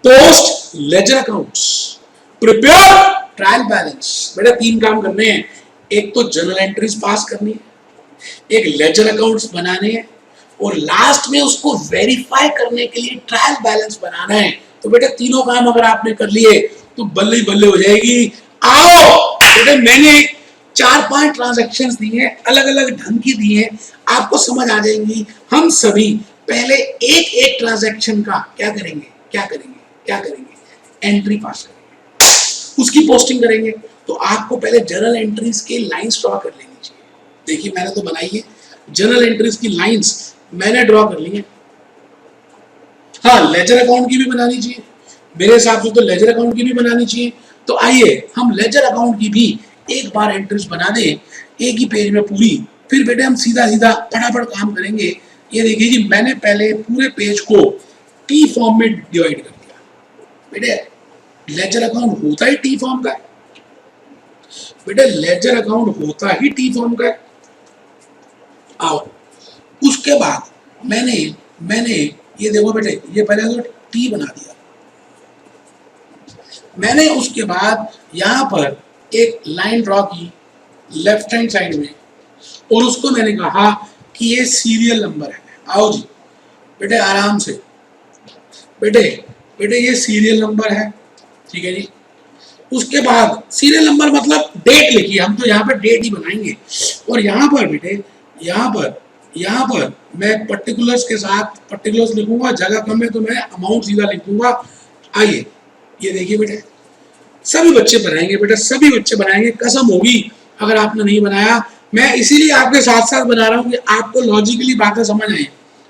A: post ledger accounts, prepare trial balance. बेटा 3 काम करने हैं। एक तो जनरल एंट्रीज पास करनी है, एक लेजर अकाउंट्स बनाने हैं, और लास्ट में उसको वेरीफाई करने के लिए ट्रायल बैलेंस बनाना है। तो बेटा तीनों काम अगर आपने कर लिए तो बल्ले ही बल्ले हो जाएगी। आओ बेटा, मैंने 4-5 ट्रांजैक्शंस दी हैं, अलग अलग ढंग की दी हैं, आपको समझ आ जाएंगी। हम सभी पहले एक एक ट्रांजैक्शन का क्या करेंगे, एंट्री पास करेंगे, उसकी पोस्टिंग करेंगे। तो आपको पहले जर्नल एंट्रीज के लाइंस ड्रॉ कर लेनी चाहिए। देखिए मैंने तो बनाई है जर्नल एंट्रीज की लाइंस, मैंने ड्रॉ कर ली है। हाँ, लेजर अकाउंट की भी बनानी चाहिए, मेरे हिसाब से तो लेजर अकाउंट की भी बनानी चाहिए। तो आइए हम लेजर अकाउंट की भी एक बार एंट्रीज बना दें, एक ही पेज में पूरी। फिर बेटे हम सीधा सीधा फटाफट काम करेंगे। ये देखिए जी, मैंने पहले पूरे पेज को टी फॉर्म में डिवाइड कर दिया। बेटे लेजर अकाउंट होता ही टी फॉर्म का है, बेटे लेजर अकाउंट होता ही टी फॉर्म का है। आओ उसके बाद मैंने ये देखो बेटे, ये पहले तो टी बना दिया मैंने। उसके बाद यहां पर एक लाइन ड्रॉ की लेफ्ट हैंड साइड में, और उसको मैंने कहा कि ये सीरियल नंबर है। आओ जी बेटे आराम से, बेटे ये सीरियल नंबर है, ठीक है जी। उसके बाद सीरियल नंबर मतलब डेट लिखिए, हम तो यहाँ पर डेट ही बनाएंगे। और यहाँ पर बेटे यहाँ पर मैं पर्टिकुलर्स के साथ पर्टिकुलर्स लिखूंगा, जगह कम है तो मैं अमाउंट सीधा लिख दूंगा। आइए ये देखिए बेटे, सभी बच्चे बनाएंगे, बेटा सभी बच्चे बनाएंगे, कसम होगी अगर आपने नहीं बनाया। मैं इसीलिए आपके साथ साथ बना रहा हूँ कि आपको लॉजिकली बातें समझ आए।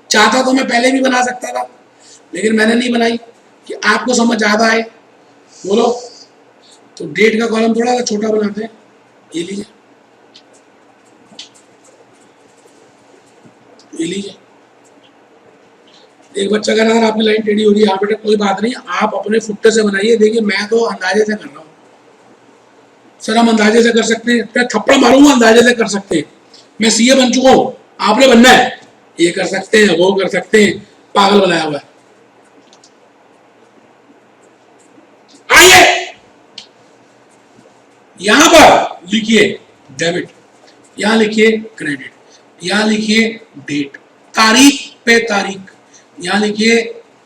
A: चाहता तो मैं पहले भी बना सकता था, लेकिन मैंने नहीं बनाई कि आपको समझ ज्यादा आए। बोलो, तो डेट का कॉलम थोड़ा छोटा बनाते हैं। ये लीजिए, ये लीजिए। एक बच्चा कह रहा है आपकी लाइन टेढ़ी हो रही है। हाँ बेटा कोई बात नहीं, आप अपने फुट्टे से बनाइए। देखिए मैं तो अंदाजे से कर रहा हूँ सर, हम अंदाजे से कर सकते हैं, मैं थप्पड़ मारूंगा अंदाजे से कर सकते हैं। मैं सीए बन चुका हूँ, आपने बनना है, ये कर सकते हैं, वो कर सकते हैं, पागल बनाया हुआ है। आइए यहां पर लिखिए डेबिट, यहां लिखिए क्रेडिट, यहां लिखिए डेट, तारीख पे तारीख, यहां लिखिए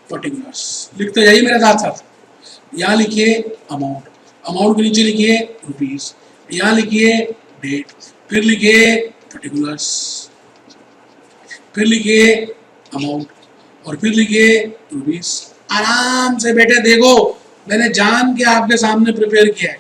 A: पर्टिकुलर्स, लिखते जाइए मेरे साथ साथ। यहां लिखिए अमाउंट, अमाउंट के नीचे लिखिए रुपीस, यहां लिखिए डेट, फिर लिखिए पर्टिकुलर्स, फिर लिखिए अमाउंट, और फिर लिखिए रुपीस। आराम से बेटे देखो, मैंने जान के आपके सामने प्रिपेयर किया है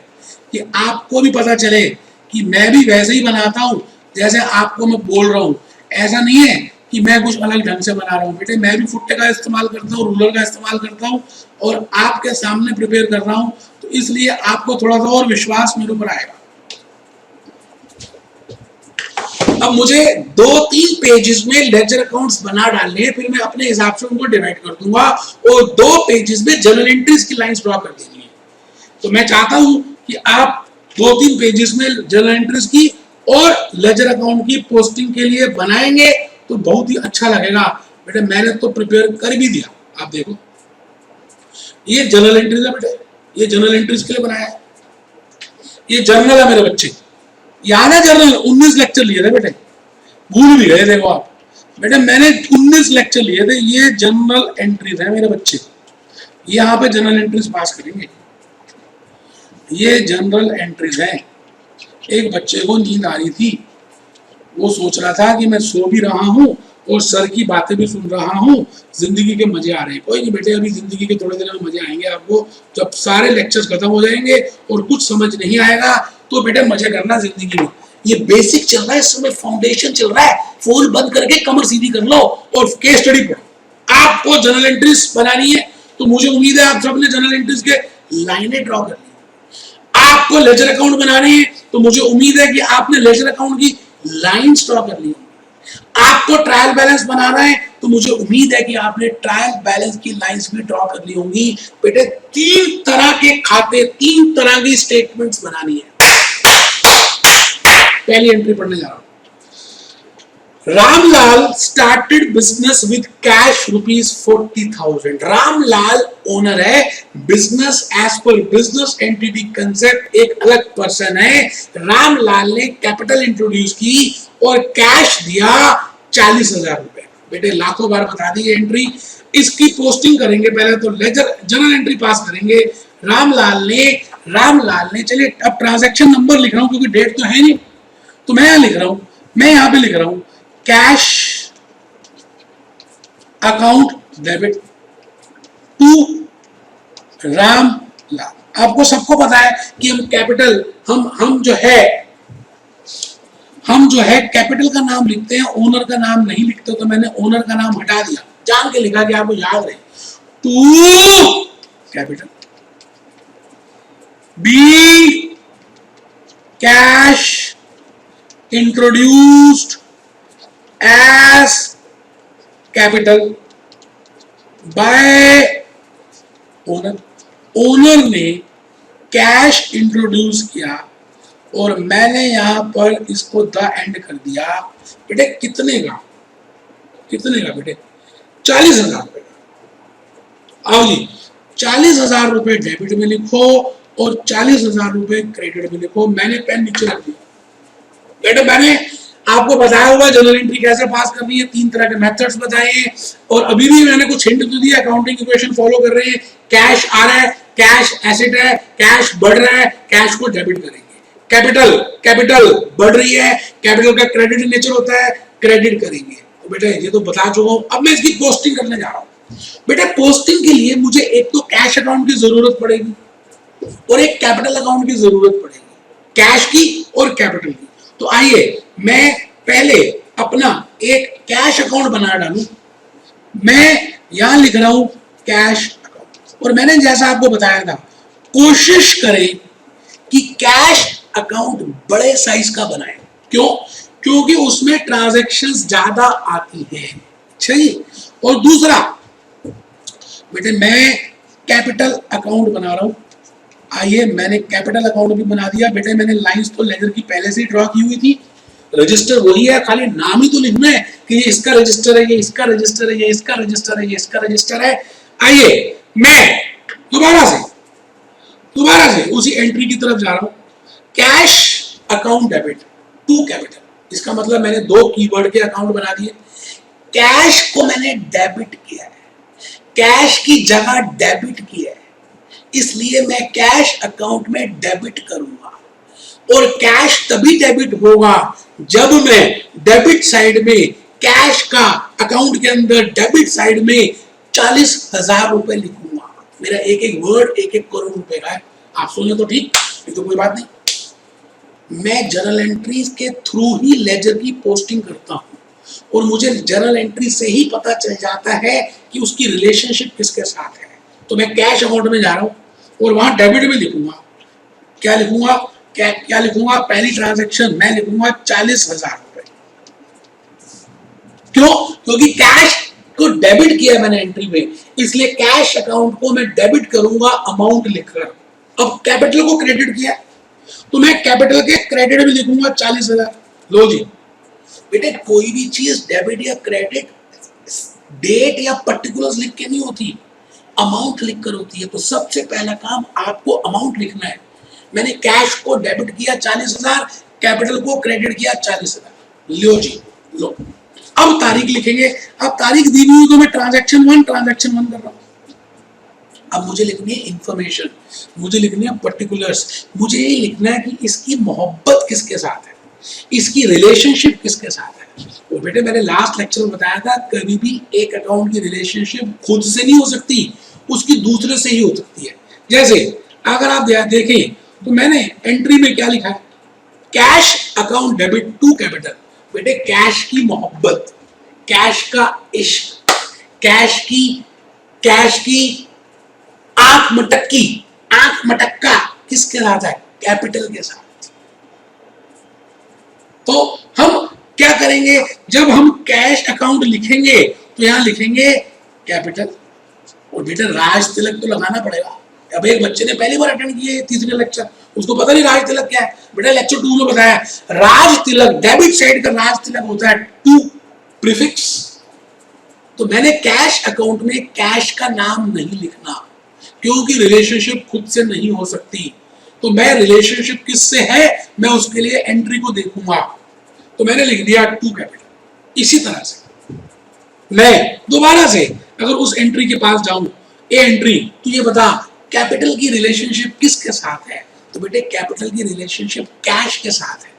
A: कि आपको भी पता चले कि मैं भी वैसे ही बनाता हूं जैसे आपको मैं बोल रहा हूं। ऐसा नहीं है कि मैं कुछ अलग ढंग से बना रहा हूं। बेटे मैं भी फुट्टे का इस्तेमाल करता हूं, रूलर का इस्तेमाल करता हूं, और आपके सामने प्रिपेयर कर रहा हूं, तो इसलिए आपको थोड़ा सा और विश्वास मेरे ऊपर आएगा। अब मुझे 2-3 पेजेस में लेजर अकाउंट्स बना डालने हैं, फिर मैं अपने हिसाब से उनको डिवाइड कर दूंगा, और 2 पेजेस में जर्नल एंट्रीज की लाइंस ड्रॉ कर देनी है। तो मैं चाहता हूं कि आप 2-3 पेजेस में जर्नल एंट्रीज की और लेजर अकाउंट की पोस्टिंग के लिए बनाएंगे तो बहुत ही अच्छा लगेगा। बेटे मैंने तो प्रिपेयर कर भी दिया, आप देखो ये जर्नल एंट्रीज है बेटे, ये जर्नल एंट्रीज के लिए बनाया है। ये जर्नल है मेरे बच्चे, याद है जर्नल 19 लेक्चर लिए थे बेटे, भूल भी गए देखो आप। बेटे मैंने 19 लेक्चर लिए थे। ये जर्नल एंट्रीज है मेरे बच्चे, यहाँ पे जर्नल एंट्रीज पास करेंगे। ये जनरल एंट्रीज है। एक बच्चे को नींद आ रही थी, वो सोच रहा था कि मैं सो भी रहा हूँ और सर की बातें भी सुन रहा हूँ, जिंदगी के मजे आ रहे हैं। कोई नहीं बेटे, अभी जिंदगी के थोड़े दिन में मजे आएंगे आपको, जब सारे लेक्चर्स खत्म हो जाएंगे और कुछ समझ नहीं आएगा तो बेटे मजे करना जिंदगी में। ये बेसिक चल रहा है, इस समय फाउंडेशन चल रहा है। फोन बंद करके कमर सीधी कर लो और केस स्टडी पढ़ो। आपको जनरल एंट्रीज बनानी है तो मुझे उम्मीद है आप सबने जनरल एंट्रीज के लाइनें ड्रॉ कर ली। आपको लेजर अकाउंट बनाने हैं तो मुझे उम्मीद है कि आपने लेजर अकाउंट की लाइंस ड्रॉ कर ली। आपको ट्रायल बैलेंस बनाना है तो मुझे उम्मीद है कि आपने ट्रायल बैलेंस की लाइंस भी ड्रॉ कर ली होंगी। बेटे 3 तरह के खाते, 3 तरह की स्टेटमेंट्स बनानी है। पहली एंट्री पढ़ने जा रहा हूं। Ramlal started business with cash ₹40,000। Ramlal owner है, बिजनेस एज पर बिजनेस एंटिटी कंसेप्ट एक अलग पर्सन है। रामलाल ने कैपिटल इंट्रोड्यूस की और कैश दिया 40,000 रुपए। बेटे लाखों बार बता दी एंट्री। इसकी पोस्टिंग करेंगे, पहले तो लेजर जनरल एंट्री पास करेंगे। रामलाल ने चलिए अब ट्रांजैक्शन नंबर लिख रहा हूं क्योंकि डेट तो है नहीं, तो मैं यहां लिख रहा हूं, मैं यहां पे लिख रहा हूं cash account debit to Ramlal. आपको सबको पता है कि हम कैपिटल हम जो है कैपिटल का नाम लिखते हैं, ओनर का नाम नहीं लिखते, तो मैंने ओनर का नाम हटा दिया, जान के लिखा कि आपको याद रहे। To capital, be cash introduced as capital by owner. Owner ने कैश इंट्रोड्यूस किया और मैंने यहां पर इसको द एंड कर दिया। बेटे कितने का बेटे 40,000 रुपए। आओ जी 40,000 रुपए डेबिट में लिखो और 40,000 रुपए क्रेडिट में लिखो। मैंने पेन नीचे रख दिया। बेटे मैंने आपको बताया हुआ जनरल एंट्री कैसे पास करनी है, 3 तरह के मेथड्स बताए हैं और अभी भी मैंने कुछ हिंट तो दिया। अकाउंटिंग इक्वेशन फॉलो कर रहे हैं। कैश आ रहा है, कैश एसेट है, कैश बढ़ रहा है, कैश को डेबिट करेंगे। कैपिटल बढ़ रही है, कैपिटल का क्रेडिट नेचर होता है, क्रेडिट करेंगे। तो बेटे ये तो बता चुका हूं, अब मैं इसकी पोस्टिंग करने जा रहा हूं। बेटे पोस्टिंग के लिए मुझे एक तो कैश अकाउंट की जरूरत पड़ेगी और एक कैपिटल अकाउंट की जरूरत पड़ेगी, कैश की और कैपिटल की। तो आइए मैं पहले अपना एक कैश अकाउंट बना डालूं। मैं यहां लिख रहा हूं कैश अकाउंट, और मैंने जैसा आपको बताया था कोशिश करें कि कैश अकाउंट बड़े साइज का बनाएं। क्यों? क्योंकि उसमें ट्रांजैक्शंस ज्यादा आती हैं। अच्छा जी, और दूसरा बेटे मैं कैपिटल अकाउंट बना रहा हूं। आइए मैंने कैपिटल अकाउंट भी बना दिया। बेटे मैंने लाइंस तो लेजर की पहले से ही ड्रॉ की हुई थी, रजिस्टर वही है, खाली नाम ही तो लिखना है कि ये इसका रजिस्टर है, ये इसका रजिस्टर है, ये इसका रजिस्टर है, ये इसका रजिस्टर है। आइए मैं दोबारा से उसी एंट्री की तरफ जा रहा हूं। Cash account debit to capital. इसका मतलब मैंने 2 कीवर्ड के अकाउंट बना दिए। कैश को मैंने डेबिट किया है, कैश की जगह डेबिट किया है, इसलिए मैं कैश अकाउंट में डेबिट करूंगा। और कैश तभी डेबिट होगा जब मैं डेबिट साइड में कैश का अकाउंट के अंदर डेबिट साइड में 40,000 रुपए लिखूंगा। मेरा एक एक वर्ड 1-1 करोड़ रुपए का है। आप सुने तो ठीक, नहीं तो कोई बात नहीं। मैं जर्नल एंट्रीज के थ्रू ही लेजर की पोस्टिंग करता हूं और मुझे जर्नल एंट्री से ही पता चल जाता है कि उसकी रिलेशनशिप किसके साथ है। तो मैं कैश अकाउंट में जा रहा हूं और वहां डेबिट में लिखूंगा। क्या लिखूंगा? पहली ट्रांजैक्शन मैं लिखूंगा 40,000 रुपए। क्यों? क्योंकि कैश को डेबिट किया मैंने एंट्री में, इसलिए कैश अकाउंट को मैं डेबिट करूंगा अमाउंट लिखकर। अब कैपिटल को क्रेडिट किया तो मैं कैपिटल के क्रेडिट में लिखूंगा 40,000। लो जी बेटे, कोई भी चीज डेबिट या क्रेडिट डेट या पर्टिकुलर्स लिख के नहीं होती, अमाउंट लिखकर होती है। तो सबसे पहला काम आपको अमाउंट लिखना है। मैंने कैश को डेबिट किया 40,000, कैपिटल को क्रेडिट किया 40,000। लो जी लो, अब तारीख लिखेंगे। अब तारीख दी हुई तो मैं ट्रांजैक्शन 1 कर रहा हूं। अब मुझे लिखनी है इंफॉर्मेशन, मुझे लिखनी है पर्टिकुलर्स, मुझे ये लिखना है कि इसकी मोहब्बत किसके साथ है, इसकी रिलेशनशिप किसके साथ है। तो बेटे मैंने लास्ट लेक्चर में बताया था कभी भी एक अकाउंट की रिलेशनशिप खुद से नहीं हो सकती, उसकी दूसरे से ही हो सकती है। जैसे अगर आप देखें तो मैंने एंट्री में क्या लिखा है, cash account debit to capital. बेटे कैश की मोहब्बत, कैश का इश्क, कैश की आंख मटक्का किसके साथ है? कैपिटल के साथ। तो हम क्या करेंगे, जब हम कैश अकाउंट लिखेंगे तो यहां लिखेंगे कैपिटल। और बेटा राज तिलक तो लगाना पड़ेगा। अब एक बच्चे ने पहली बार अटेंड किया है तीसरे लेक्चर, उसको पता नहीं राज तिलक क्या है। बेटा लेक्चर 2 में बताया राज तिलक, डेबिट साइड का राज तिलक होता है टू प्रीफिक्स। तो मैंने कैश अकाउंट में कैश का नाम नहीं लिखना, क्योंकि रिलेशनशिप खुद से नहीं हो सकती। तो मैं रिलेशनशिप किससे है मैं उसके लिए एंट्री को देखूंगा। तो मैंने लिख दिया टू कैपिटल। इसी तरह से मैं दोबारा से अगर उस एंट्री के पास जाऊं, ए एंट्री तो ये बता कैपिटल की रिलेशनशिप किसके साथ है? तो बेटे कैपिटल की रिलेशनशिप कैश के साथ है।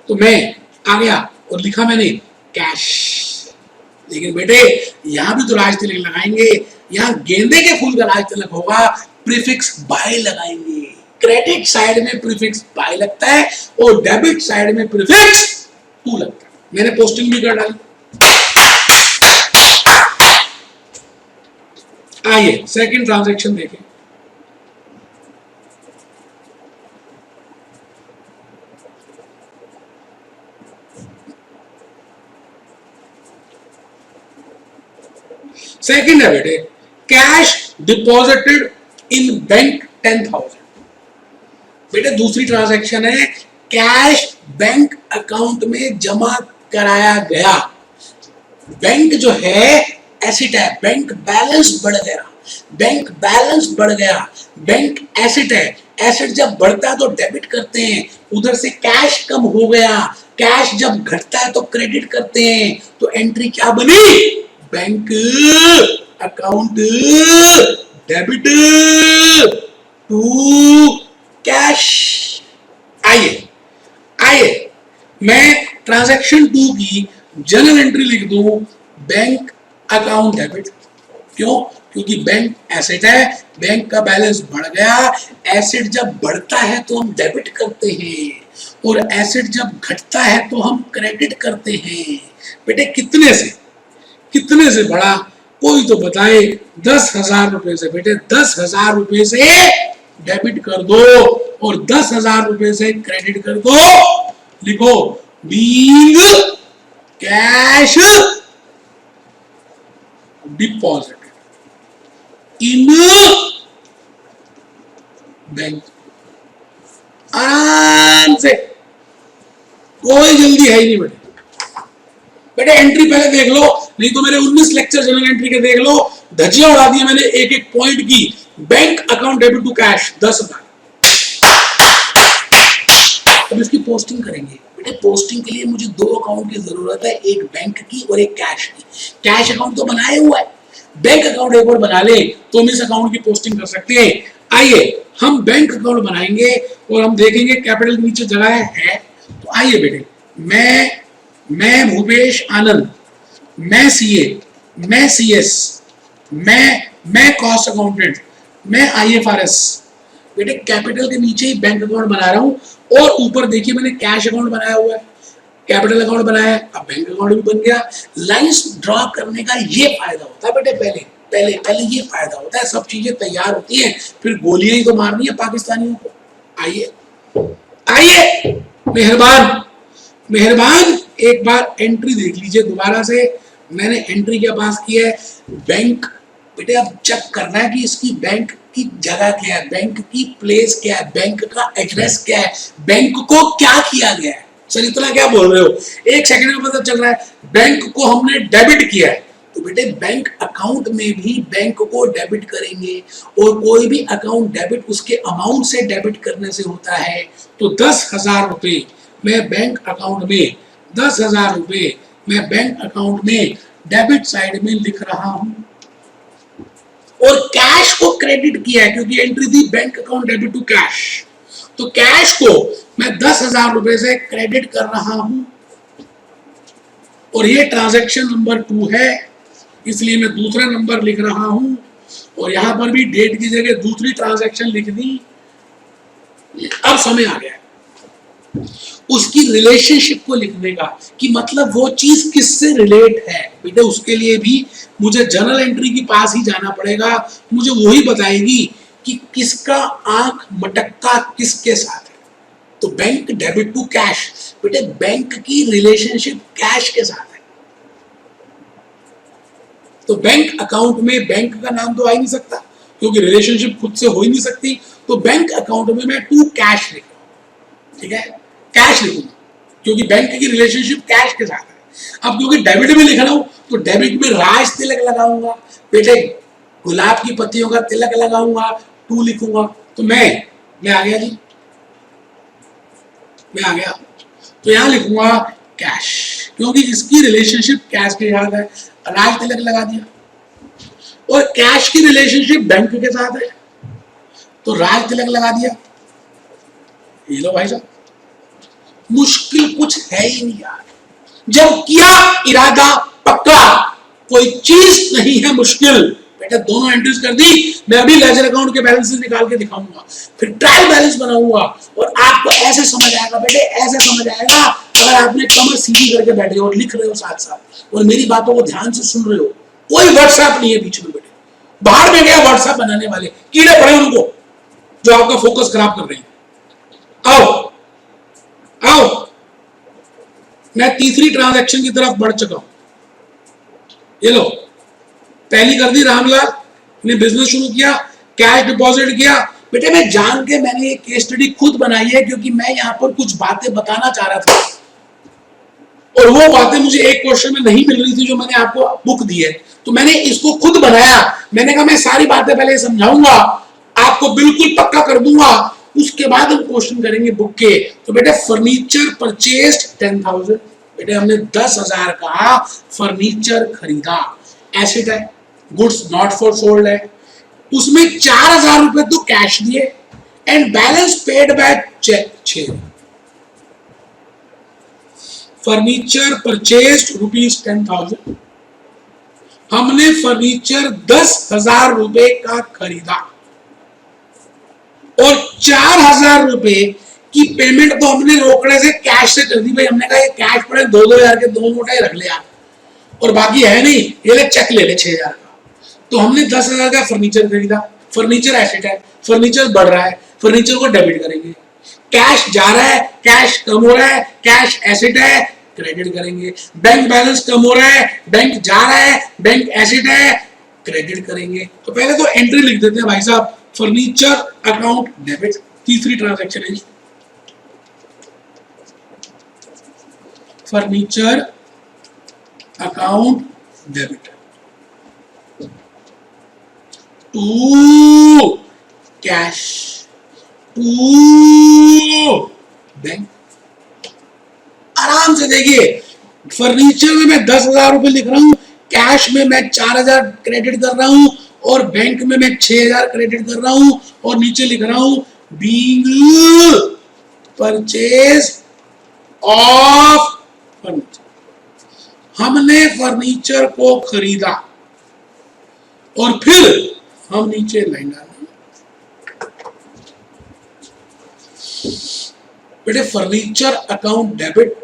A: तो मैं आ गया और लिखा मैंने कैश। लेकिन बेटे यहां भी तो राज तिलक लगाएंगे, यहां गेंदे के फूल का राज तिलक होगा, प्रीफिक्स बाय लगाएंगे। क्रेडिट साइड में प्रीफिक्स बाय लगता है और डेबिट साइड में प्रीफिक्स टू लगता है। मैंने पोस्टिंग भी कर डाली। आइए सेकंड ट्रांजैक्शन देखें। सेकंड है बेटे कैश डिपॉजिटेड इन बैंक 10,000। बेटे दूसरी ट्रांजैक्शन है कैश बैंक अकाउंट में जमा कराया गया। बैंक जो है एसेट है, बैंक बैलेंस बढ़ गया, बैंक बैलेंस बढ़ गया, बैंक एसेट है। एसेट जब बढ़ता है तो डेबिट करते हैं, उधर से कैश कम हो गया। कैश जब घटता है तो क्रेडिट करते हैं। तो एंट्री क्या बनी? Bank account debit to cash. आइए मैं ट्रांजैक्शन 2 की जनरल एंट्री लिख दूं बैंक अकाउंट डेबिट। क्यों? क्योंकि बैंक एसेट है, बैंक का बैलेंस बढ़ गया। एसेट जब बढ़ता है तो हम डेबिट करते हैं और एसेट जब घटता है तो हम क्रेडिट करते हैं। बेटे कितने से बढ़ा कोई तो बताए? 10,000 रुपए से। बेटे 10,000 रुपए से डेबिट कर दो और 10,000 रुपए से क्रेडिट कर दो। लिखो being cash deposit in bank. आराम से, कोई जल्दी है ही नहीं बेटे। बेटे एंट्री पहले देख लो, नहीं तो मेरे 19 लेक्चर जनरल एंट्री के देख लो, धज्जियां उड़ा दी मैंने एक एक पॉइंट की। Bank account debit to cash 10,000। अब इसकी पोस्टिंग करेंगे। बेटे पोस्टिंग के लिए मुझे 2 अकाउंट की जरूरत है, एक बैंक की और एक कैश की। कैश अकाउंट तो बनाया हुआ है, बैंक अकाउंट एक और बना ले तो हम इस अकाउंट की पोस्टिंग कर सकते हैं। आइए हम बैंक अकाउंट बनाएंगे और हम देखेंगे कैपिटल के नीचे जगह है। तो आइए बेटे मैं भूपेश आनंद, मैं सीए, मैं सीएस, मैं कॉस्ट अकाउंटेंट, मैं आईएफआरएस। बेटे कैपिटल के नीचे ही बैंक अकाउंट बना रहा हूं और ऊपर देखिए मैंने कैश अकाउंट बनाया हुआ है, कैपिटल अकाउंट बनाया है, अब बैंक अकाउंट भी बन गया। लाइंस ड्रॉ करने का ये फायदा होता है बेटे, पहले ये फायदा होता है, सब चीजें तैयार होती हैं, फिर गोलियां ही तो मारनी है पाकिस्तानियों को। आइए मेहरबान एक बार एंट्री देख लीजिए दोबारा से। मैंने एंट्री क्या पास किया है? बैंक। बेटे अब चेक करना है कि इसकी बैंक की जगह क्या है, बैंक की प्लेस क्या है, बैंक का एड्रेस क्या है, बैंक को क्या किया गया है। सर इतना क्या बोल रहे हो? एक सेकंड में पता चल रहा है बैंक को हमने डेबिट किया है। तो बेटे बैंक अकाउंट में भी बैंक को डेबिट करेंगे और कोई भी अकाउंट डेबिट उसके अमाउंट से डेबिट करने से होता है। तो 10,000 रुपए मैं बैंक अकाउंट में, 10,000 रुपए मैं बैंक अकाउंट में डेबिट साइड में लिख रहा हूं और कैश को क्रेडिट किया है क्योंकि एंट्री थी bank account debit to cash. तो कैश को मैं 10,000 रुपए से क्रेडिट कर रहा हूं और ये ट्रांजैक्शन नंबर 2 है, इसलिए मैं दूसरा नंबर लिख रहा हूं और यहां पर भी डेट की जगह दूसरी ट्रांजैक्शन लिख दी। अब समय आ गया, उसकी रिलेशनशिप को लिखने का, कि मतलब वो चीज किससे रिलेट है बेटे, उसके लिए भी मुझे जर्नल एंट्री के पास ही जाना पड़ेगा। मुझे वही बताएगी कि किसका आंख मटक्का किसके साथ है। तो बैंक डेबिट टू कैश, बेटे बैंक की रिलेशनशिप कैश के साथ है। तो बैंक अकाउंट में बैंक का नाम तो आ ही नहीं सकता, क्योंकि रिलेशनशिप खुद से हो ही नहीं सकती। तो बैंक अकाउंट में मैं टू कैश लिखूंगा, ठीक है, कैश लिखूंगा, क्योंकि बैंक की रिलेशनशिप कैश के साथ है। अब क्योंकि डेबिट में लिख रहा हूं, तो डेबिट में राज तिलक लगाऊंगा, बेटे गुलाब की पत्तियों का तिलक लगाऊंगा, टू लिखूंगा। तो मैं आ गया जी, मैं आ गया। तो यहां लिखूंगा कैश, क्योंकि इसकी रिलेशनशिप कैश के साथ है, राज तिलक लगा दिया। और कैश की रिलेशनशिप बैंक के साथ है, तो राज तिलक लगा दिया। ये लो भाई साहब, मुश्किल कुछ है ही नहीं यार, जब किया इरादा पक्का, कोई चीज नहीं है मुश्किल। बेटा दोनों एंट्रीज कर दी, मैं अभी लेजर अकाउंट के बैलेंसेस निकाल के दिखाऊंगा, फिर ट्रायल बैलेंस बनाऊंगा, और आपको ऐसे समझ आएगा बेटे, ऐसे समझ आएगा अगर आपने कमर सीधी करके बैठे हो और लिख रहे हो साथ साथ, और मेरी बातों को ध्यान से सुन रहे हो। कोई व्हाट्सएप नहीं है बीच में बेटे, बाहर में गया व्हाट्सएप बनाने वाले, कीड़े पड़े उनको जो आपका फोकस खराब कर रहे हैं। आओ आओ, मैं तीसरी ट्रांजैक्शन की तरफ बढ़ चुका हूं। ये लो, पहली कर दी रामलाल ने, बिजनेस शुरू किया, कैश डिपॉजिट किया। बेटे मैं जान के मैंने ये केस स्टडी खुद बनाई है, क्योंकि मैं यहां पर कुछ बातें बताना चाह रहा था, और वो बातें मुझे एक क्वेश्चन में नहीं मिल रही थी जो मैंने आपको बुक दी है, तो मैंने इसको खुद बनाया। मैंने कहा मैं सारी बातें पहले समझाऊंगा, आपको बिल्कुल पक्का कर दूंगा, उसके बाद हम क्वेश्चन करेंगे बुक के। तो बेटे फर्नीचर परचेस्ड 10,000, बेटे हमने 10,000 का फर्नीचर खरीदा, एसेट है, गुड्स नॉट फॉर सोल्ड है। उसमें 4,000 रुपए तो कैश दिए, and balance paid by cheque 6। Furniture purchased ₹10,000, हमने फर्नीचर 10,000 रुपए का खरीदा, और 4,000 रुपए की पेमेंट तो हमने रोकड़े से कैश से कर दी। भाई हमने कहा ये कैश पड़े 2,000 के 2 नोट रख ले यार, और बाकी है नहीं, ये ले चेक ले ले 6,000 का। तो हमने 10,000 का फर्नीचर खरीदा, फर्नीचर एसेट है, फर्नीचर बढ़ रहा है, फर्नीचर को डेबिट करेंगे। कैश जा रहा है, कैश कम हो रहा है, कैश एसेट है, क्रेडिट करेंगे। बैंक बैलेंस कम हो रहा है, बैंक जा रहा है, बैंक एसेट है, क्रेडिट करेंगे। तो पहले तो एंट्री लिख देते हैं भाई साहब, फर्नीचर अकाउंट डेबिट। तीसरी ट्रांजैक्शन है furniture account debit to cash to bank. आराम से देखिए, फर्नीचर में मैं 10,000 रुपए लिख रहा हूं, कैश में मैं 4,000 क्रेडिट कर रहा हूं, और बैंक में मैं 6,000 क्रेडिट कर रहा हूं, और नीचे लिख रहा हूं बीइंग परचेज ऑफ फर्नीचर। हमने फर्नीचर को खरीदा, और फिर हम नीचे लाइन डाल बेटे furniture account debit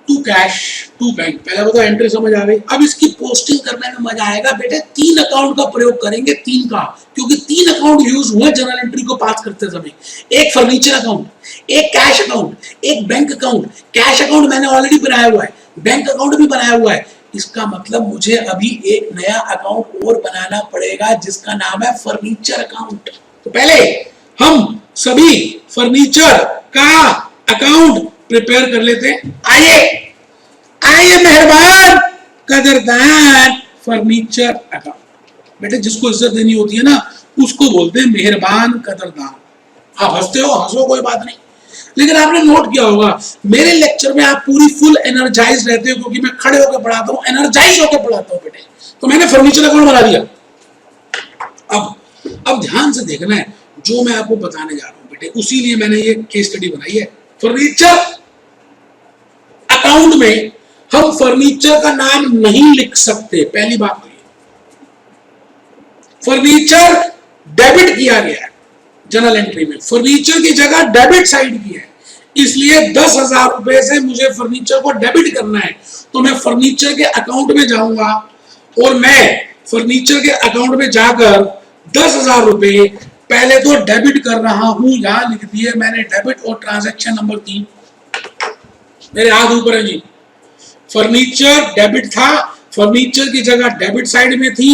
A: to cash to bank. पहले बताओ एंट्री समझ आ गई। अब इसकी पोस्टिंग करने में मजा आएगा बेटे, 3 अकाउंट का प्रयोग करेंगे, 3 का, क्योंकि 3 अकाउंट यूज हुए जर्नल एंट्री को पास करते समय। एक फर्नीचर अकाउंट, एक कैश अकाउंट, एक बैंक अकाउंट। कैश अकाउंट मैंने ऑलरेडी बनाया हुआ है, बैंक अकाउंट भी बनाया हुआ है। इसका मतलब मुझे अभी एक नया अकाउंट और बनाना पड़ेगा, जिसका नाम है फर्नीचर अकाउंट। तो पहले हम सभी फर्नीचर का अकाउंट प्रिपेयर कर लेते हैं। आइए आइए मेहरबान कदरदान फर्नीचर अकाउंट। बेटे जिसको इज्जत देनी होती है ना, उसको बोलते हैं मेहरबान कदरदान। आप हंसते हो, हंसो, कोई बात नहीं, लेकिन आपने नोट किया होगा मेरे लेक्चर में आप पूरी फुल एनर्जाइज रहते हो, क्योंकि मैं खड़े होकर पढ़ाता हूँ, एनर्जाइज होकर पढ़ाता हूँ बेटे। तो मैंने फर्नीचर अकाउंट बना दिया। अब ध्यान से देखना है जो मैं आपको बताने जा रहा हूं बेटे, उसी लिए मैंने ये केस स्टडी बनाई है। फर्नीचर अकाउंट में हम फर्नीचर का नाम नहीं लिख सकते, पहली बात तो ये। फर्नीचर डेबिट किया गया है जर्नल एंट्री में, फर्नीचर की जगह डेबिट साइड की है, इसलिए 10,000 रुपए से मुझे फर्नीचर को डेबिट करना है, तो मैं फर्नीचर के अकाउंट में जाऊंगा और मैं फर्नीचर के अकाउंट में जाकर 10,000 रुपए पहले तो डेबिट कर रहा हूं। यहां लिख दिए मैंने डेबिट और ट्रांजैक्शन नंबर 3, मेरे हाथ ऊपर है जी। फर्नीचर डेबिट था, फर्नीचर की जगह डेबिट साइड में थी,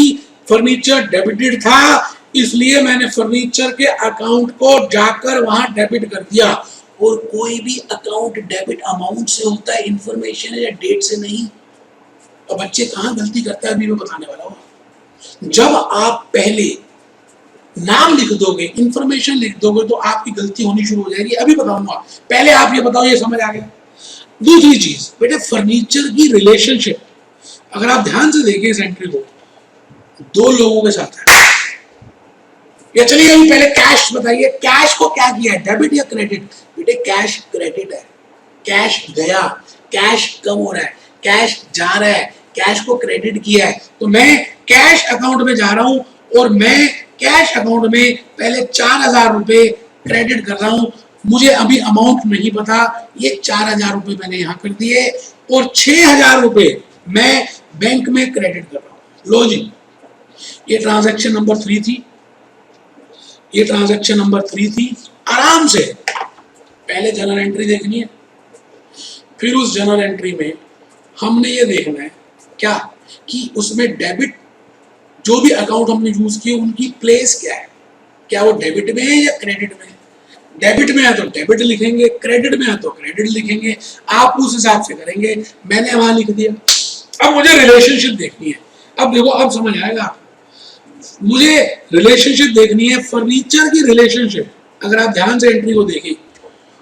A: फर्नीचर डेबिटेड था, इसलिए मैंने फर्नीचर के अकाउंट को जाकर वहां डेबिट कर दिया। और कोई भी अकाउंट डेबिट अमाउंट से होता है, इंफॉर्मेशन या डेट से नहीं। और बच्चे कहां गलती करता है अभी मैं बताने वाला हूं। जब आप पहले नाम लिख दोगे, इंफॉर्मेशन लिख दोगे, तो आपकी गलती होनी शुरू हो जाएगी। अभी बताऊंगा, पहले आप ये बताओ, ये समझ आ गया? दूसरी चीज बेटे, फर्नीचर की रिलेशनशिप अगर आप ध्यान से देखें इस एंट्री को, दो लोगों के साथ है। या चलिए अभी पहले कैश बताइए, कैश को क्या किया है, डेबिट या क्रेडिट? बेटे कैश क्रेडिट है, कैश गया, कैश कम हो रहा है, कैश जा रहा है, कैश को क्रेडिट किया है। तो मैं कैश अकाउंट में जा रहा हूं और मैं कैश अकाउंट में पहले 4,000 रुपए क्रेडिट कर रहा हूं। मुझे अभी अमाउंट नहीं पता, ये 4,000 रुपए मैंने यहां कर दिए और 6,000 रुपए मैं बैंक में क्रेडिट कर रहा हूं। लो जी, ये ट्रांजैक्शन नंबर 3 थी, ये ट्रांजैक्शन नंबर 3 थी। आराम से पहले जनरल एंट्री देखनी है, फिर उस जनरल एंट्री में हमने ये देखना है क्या कि उसमें डेबिट जो भी अकाउंट हमने यूज किए उनकी प्लेस क्या है, क्या वो डेबिट में है या क्रेडिट में है। डेबिट में है तो डेबिट लिखेंगे, क्रेडिट में है तो क्रेडिट लिखेंगे, आप उस हिसाब से करेंगे। मैंने वहां लिख दिया। अब मुझे रिलेशनशिप देखनी है। अब देखो, अब समझ आएगा, मुझे रिलेशनशिप देखनी है, फर्नीचर की रिलेशनशिप। अगर आप ध्यान से एंट्री को देखें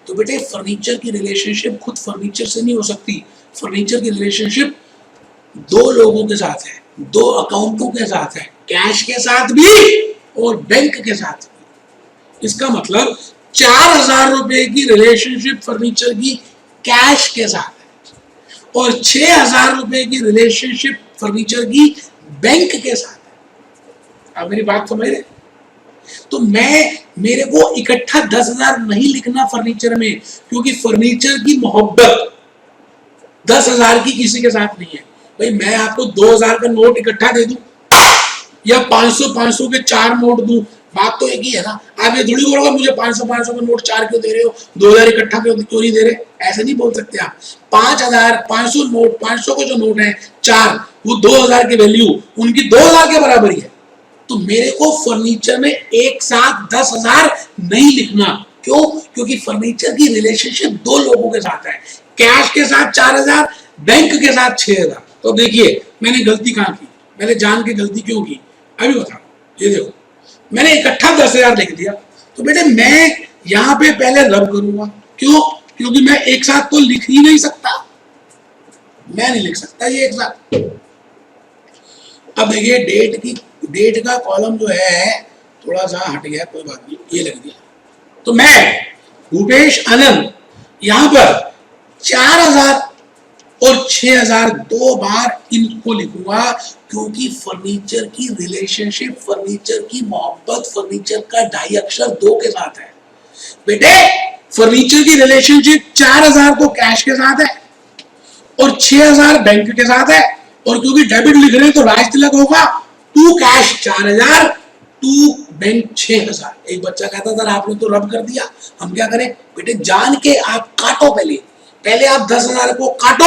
A: तो बेटे फर्नीचर की रिलेशनशिप खुद फर्नीचर से नहीं हो सकती। फर्नीचर की रिलेशनशिप दो लोगों के साथ है, दो अकाउंटों के साथ है, कैश के साथ भी और बैंक के साथ भी। इसका मतलब 4,000 रुपए की रिलेशनशिप फर्नीचर की कैश के साथ है और 6,000 रुपए की रिलेशनशिप फर्नीचर की बैंक के साथ है। आप मेरी बात समझ रहे? तो मेरे को इकट्ठा 10,000 नहीं लिखना फर्नीचर में, क्योंकि फर्नीचर की मोहब्बत 10,000 की किसी के साथ नहीं है। भाई मैं आपको 2,000 का नोट इकट्ठा दे दूं या 500 के 4 नोट दूं, बात तो एक ही है ना। आप ये थोड़ी बोलोगे मुझे 500 का नोट 4 क्यों दे रहे हो, 2,000 इकट्ठा क्यों नहीं दे रहे, ऐसे नहीं बोल सकते आप। 5,500 नोट, 500 के जो नोट है 4, वो 2,000 की वैल्यू उनकी 2,000 के बराबर ही है। तो मेरे को फर्नीचर में एक साथ 10,000 नहीं लिखना। क्यों? क्योंकि फर्नीचर की रिलेशनशिप दो लोगों के साथ है, कैश के साथ 4,000, बैंक के साथ 6,000। तो देखिए मैंने गलती कहां की, मैंने जान के गलती क्यों की, अभी बताओ। ये देखो, मैंने इकट्ठा 10,000 लिख दिया। तो बेटे मैं यहां पे पहले रब करूंगा। क्यों? क्योंकि मैं एक साथ तो लिख ही नहीं सकता, मैं नहीं लिख सकता ये एक साथ। अब देखिए डेट का कॉलम जो है थोड़ा सा हट गया, कोई बात नहीं, ये लग दिया। तो मैं भूपेश आनंद यहां पर 4,000 और 6,000 दो बार इनको लिखूंगा, क्योंकि फर्नीचर की रिलेशनशिप, फर्नीचर की मोहब्बत, फर्नीचर का ढाई अक्षर 2 के साथ है। बेटे फर्नीचर की रिलेशनशिप 4,000 तो कैश के साथ है और 6,000 बैंक के साथ है, और क्योंकि डेबिट लिख रहे हैं तो राज तिलक होगा, टू कैश 4,000, टू बैंक 6,000। एक बच्चा कहता था आपने तो रब कर दिया, हम क्या करें? बेटे जान के आप काटो, पहले आप 10,000 को काटो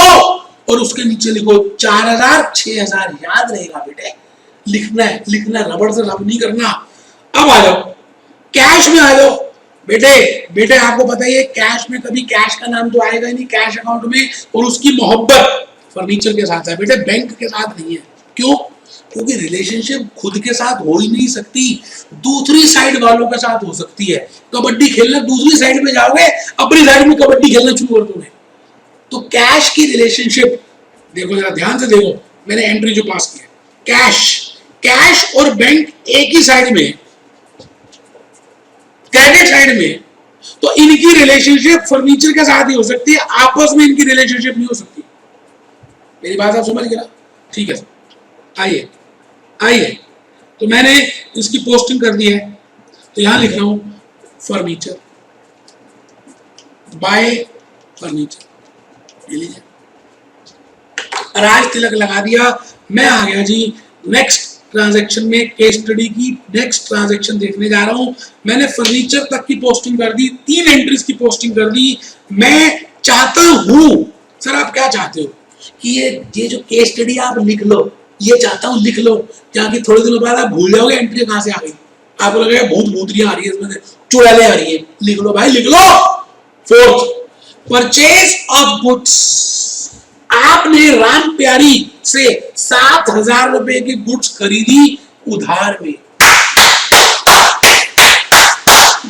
A: और उसके नीचे लिखो 4,000 6,000, याद रहेगा बेटे। लिखना है, लिखना, रबड़ से रब नहीं करना। अब आ जाओ कैश में, आ जाओ बेटे आपको पता ही है कैश में कभी कैश का नाम तो आएगा ही नहीं कैश अकाउंट में, और उसकी मोहब्बत फर्नीचर के साथ है बेटे, बैंक के साथ नहीं है। क्यों? क्योंकि रिलेशनशिप खुद के साथ हो ही नहीं सकती, दूसरी साइड वालों के साथ हो सकती है। कबड्डी खेलना दूसरी साइड में जाओगे, अपनी साइड में कबड्डी खेलना शुरू कर दोगे। तो कैश की रिलेशनशिप देखो, जरा ध्यान से देखो, मैंने एंट्री जो पास किया, कैश और बैंक एक ही साइड में, क्रेडिट साइड में, तो इनकी रिलेशनशिप फर्नीचर के साथ ही हो सकती है, आपस में इनकी रिलेशनशिप नहीं हो सकती। मेरी बात आप समझ गए? ठीक है, आइए। तो मैंने इसकी पोस्टिंग कर दी है, तो यहां लिख रहा हूं फर्नीचर, बाय फर्नीचर, ये लीजिए, राज तिलक लगा दिया। मैं आ गया जी नेक्स्ट ट्रांजैक्शन में, केस स्टडी की नेक्स्ट ट्रांजैक्शन देखने जा रहा हूं। मैंने फर्नीचर तक की पोस्टिंग कर दी, 3 एंट्रीज की पोस्टिंग कर दी। मैं चाहता हूं, सर आप क्या चाहते हो कि ये जो केस स्टडी आप लिख लो, ये चाहता हूं लिख लो, क्या कि थोड़े दिनों बाद आप भूल जाओगे एंट्री कहां से आ गई, आपको लगेगा भूत भूतियां आ रही है इसमें, चुड़ैलें आ रही है। लिख लो भाई लिख लो। फोर्थ, परचेज ऑफ गुड्स, आपने राम प्यारी से 7,000 रुपए की गुड्स खरीदी उधार में।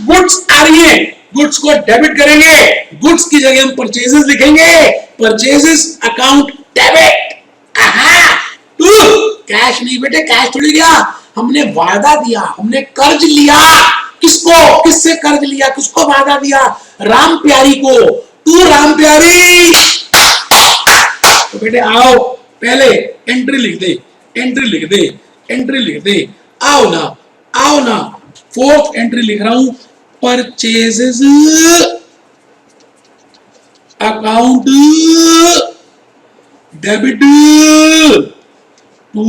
A: गुड्स आ रही है, गुड्स को डेबिट करेंगे, गुड्स की जगह हम परचेजेस लिखेंगे, purchases account debit. To cash नहीं बेटे, कैश थोड़ी लिया, हमने वादा दिया, हमने कर्ज लिया। किसको, किससे कर्ज लिया, किसको वादा दिया, राम प्यारी को। टू राम प्यारी। तो बेटे आओ पहले एंट्री लिख दे, एंट्री लिख दे, एंट्री लिख दे, आओ ना, आओ ना। फोर्थ एंट्री लिख रहा हूं, purchases account debit to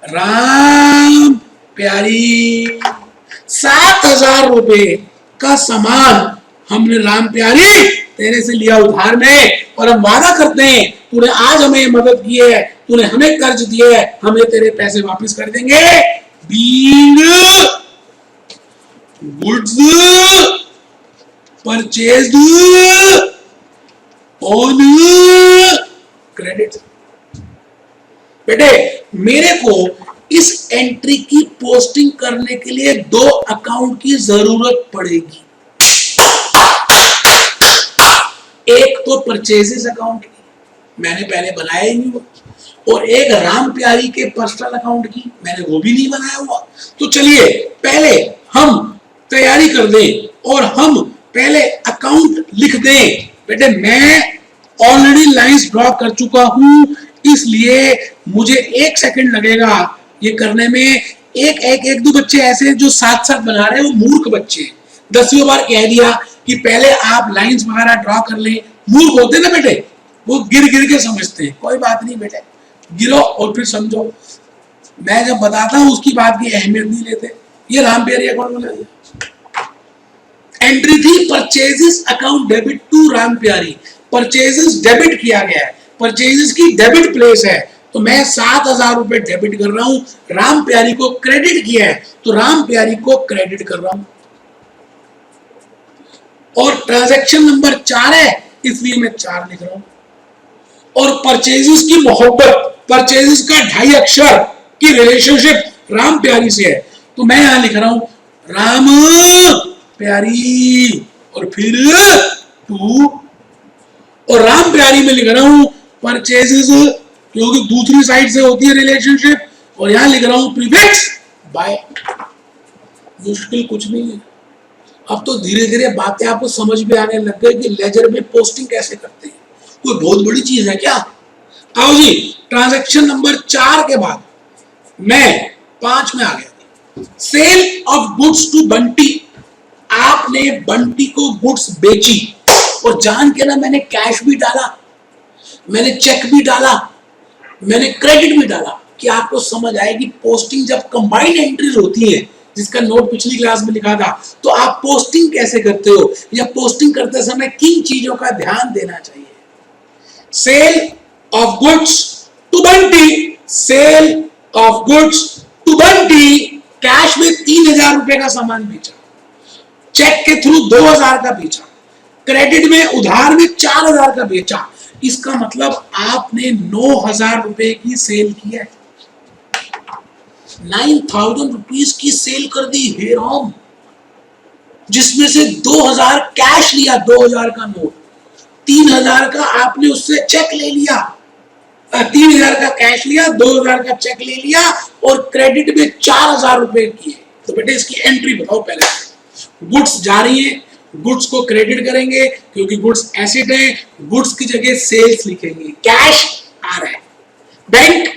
A: Ram Pyari. 7,000 रुपए का सामान हमने राम प्यारी तेरे से लिया उधार में, और हम वादा करते हैं तूने आज हमें मदद की है, तूने हमें कर्ज दिया है, हमें तेरे पैसे वापस कर देंगे। Being goods purchased on credit. बेटे मेरे को इस एंट्री की पोस्टिंग करने के लिए 2 अकाउंट की जरूरत पड़ेगी। एक तो परचेजेस अकाउंट की, मैंने पहले बनाया ही नहीं हुआ, और एक राम प्यारी के पर्सनल अकाउंट की, मैंने वो भी नहीं बनाया हुआ। तो चलिए पहले हम तैयारी कर दें और हम पहले अकाउंट लिख दें। बेटे मैं ऑलरेडी लाइंस ड्रॉ कर चुका हूं, इसलिए मुझे 1 सेकंड लगेगा ये करने में। एक दो बच्चे ऐसे जो साथ साथ बना रहे हैं वो मूर्ख बच्चे, 10वीं बार कह दिया कि पहले आप लाइंस वगैरह ड्रॉ कर लें। मूर्ख होते ना बेटे, वो गिर गिर के समझते हैं। कोई बात नहीं बेटे, गिरो और फिर समझो। मैं जब बताता हूं उसकी बात की अहमियत नहीं लेते। ये राम प्यारी अकाउंट बना दिया। एंट्री थी purchases account debit to Ram Pyari, purchases debit किया गया है, परचेजेस की डेबिट प्लेस है, तो मैं 7,000 रुपए डेबिट कर रहा हूं। राम प्यारी को क्रेडिट किया है तो राम प्यारी को क्रेडिट कर रहा हूं। और ट्रांजैक्शन नंबर 4 है इसलिए मैं 4 लिख रहा हूं। और परचेजेस की मोहब्बत, परचेजेस का 2.5 अक्षर की रिलेशनशिप राम प्यारी से है, तो मैं यहां लिख रहा हूं राम प्यारी और फिर टू, और राम प्यारी में लिख रहा हूं परचेजेस क्योंकि दूसरी साइड से होती है रिलेशनशिप, और यहां लिख रहा हूं प्रीफिक्स बाय। मुश्किल कुछ नहीं है। अब तो धीरे धीरे बातें आपको समझ में आने लग गई कि लेजर में पोस्टिंग कैसे करते हैं, कोई बहुत बड़ी चीज है क्या। आओ जी ट्रांजैक्शन नंबर 4 के बाद मैं 5 में आ गया। Sale of goods to Bunty, आपने बंटी को गुड्स बेची, और जान के ना मैंने कैश भी डाला, मैंने चेक भी डाला, मैंने क्रेडिट भी डाला, कि आपको समझ आए कि पोस्टिंग जब कंबाइंड एंट्रीज होती है, जिसका नोट पिछली क्लास में लिखा था, तो आप पोस्टिंग कैसे करते हो, या पोस्टिंग करते समय किन चीजों का ध्यान देना चाहिए। Sale of goods to Bunty, sale of goods to Bunty, cash में 3,000 रुपए का सामान बेचा, चेक के थ्रू 2,000 का बेचा, क्रेडिट में उधार में 4,000 का बेचा। इसका मतलब आपने 9,000 रुपए की सेल की है, 9,000 रुपीज की सेल कर दी हे राम, जिसमें से 2,000 कैश लिया, 2,000 का नोट, 3,000 का आपने उससे चेक ले लिया, 3,000 का कैश लिया, 2,000 का चेक ले लिया, और क्रेडिट में 4,000 रुपए किए। तो बेटे इसकी एंट्री बताओ पहले। गुड्स जा रही है, गुड्स को क्रेडिट करेंगे क्योंकि गुड्स एसेट है, गुड्स की जगह सेल्स लिखेंगे, कैश आ रहा है, बैंक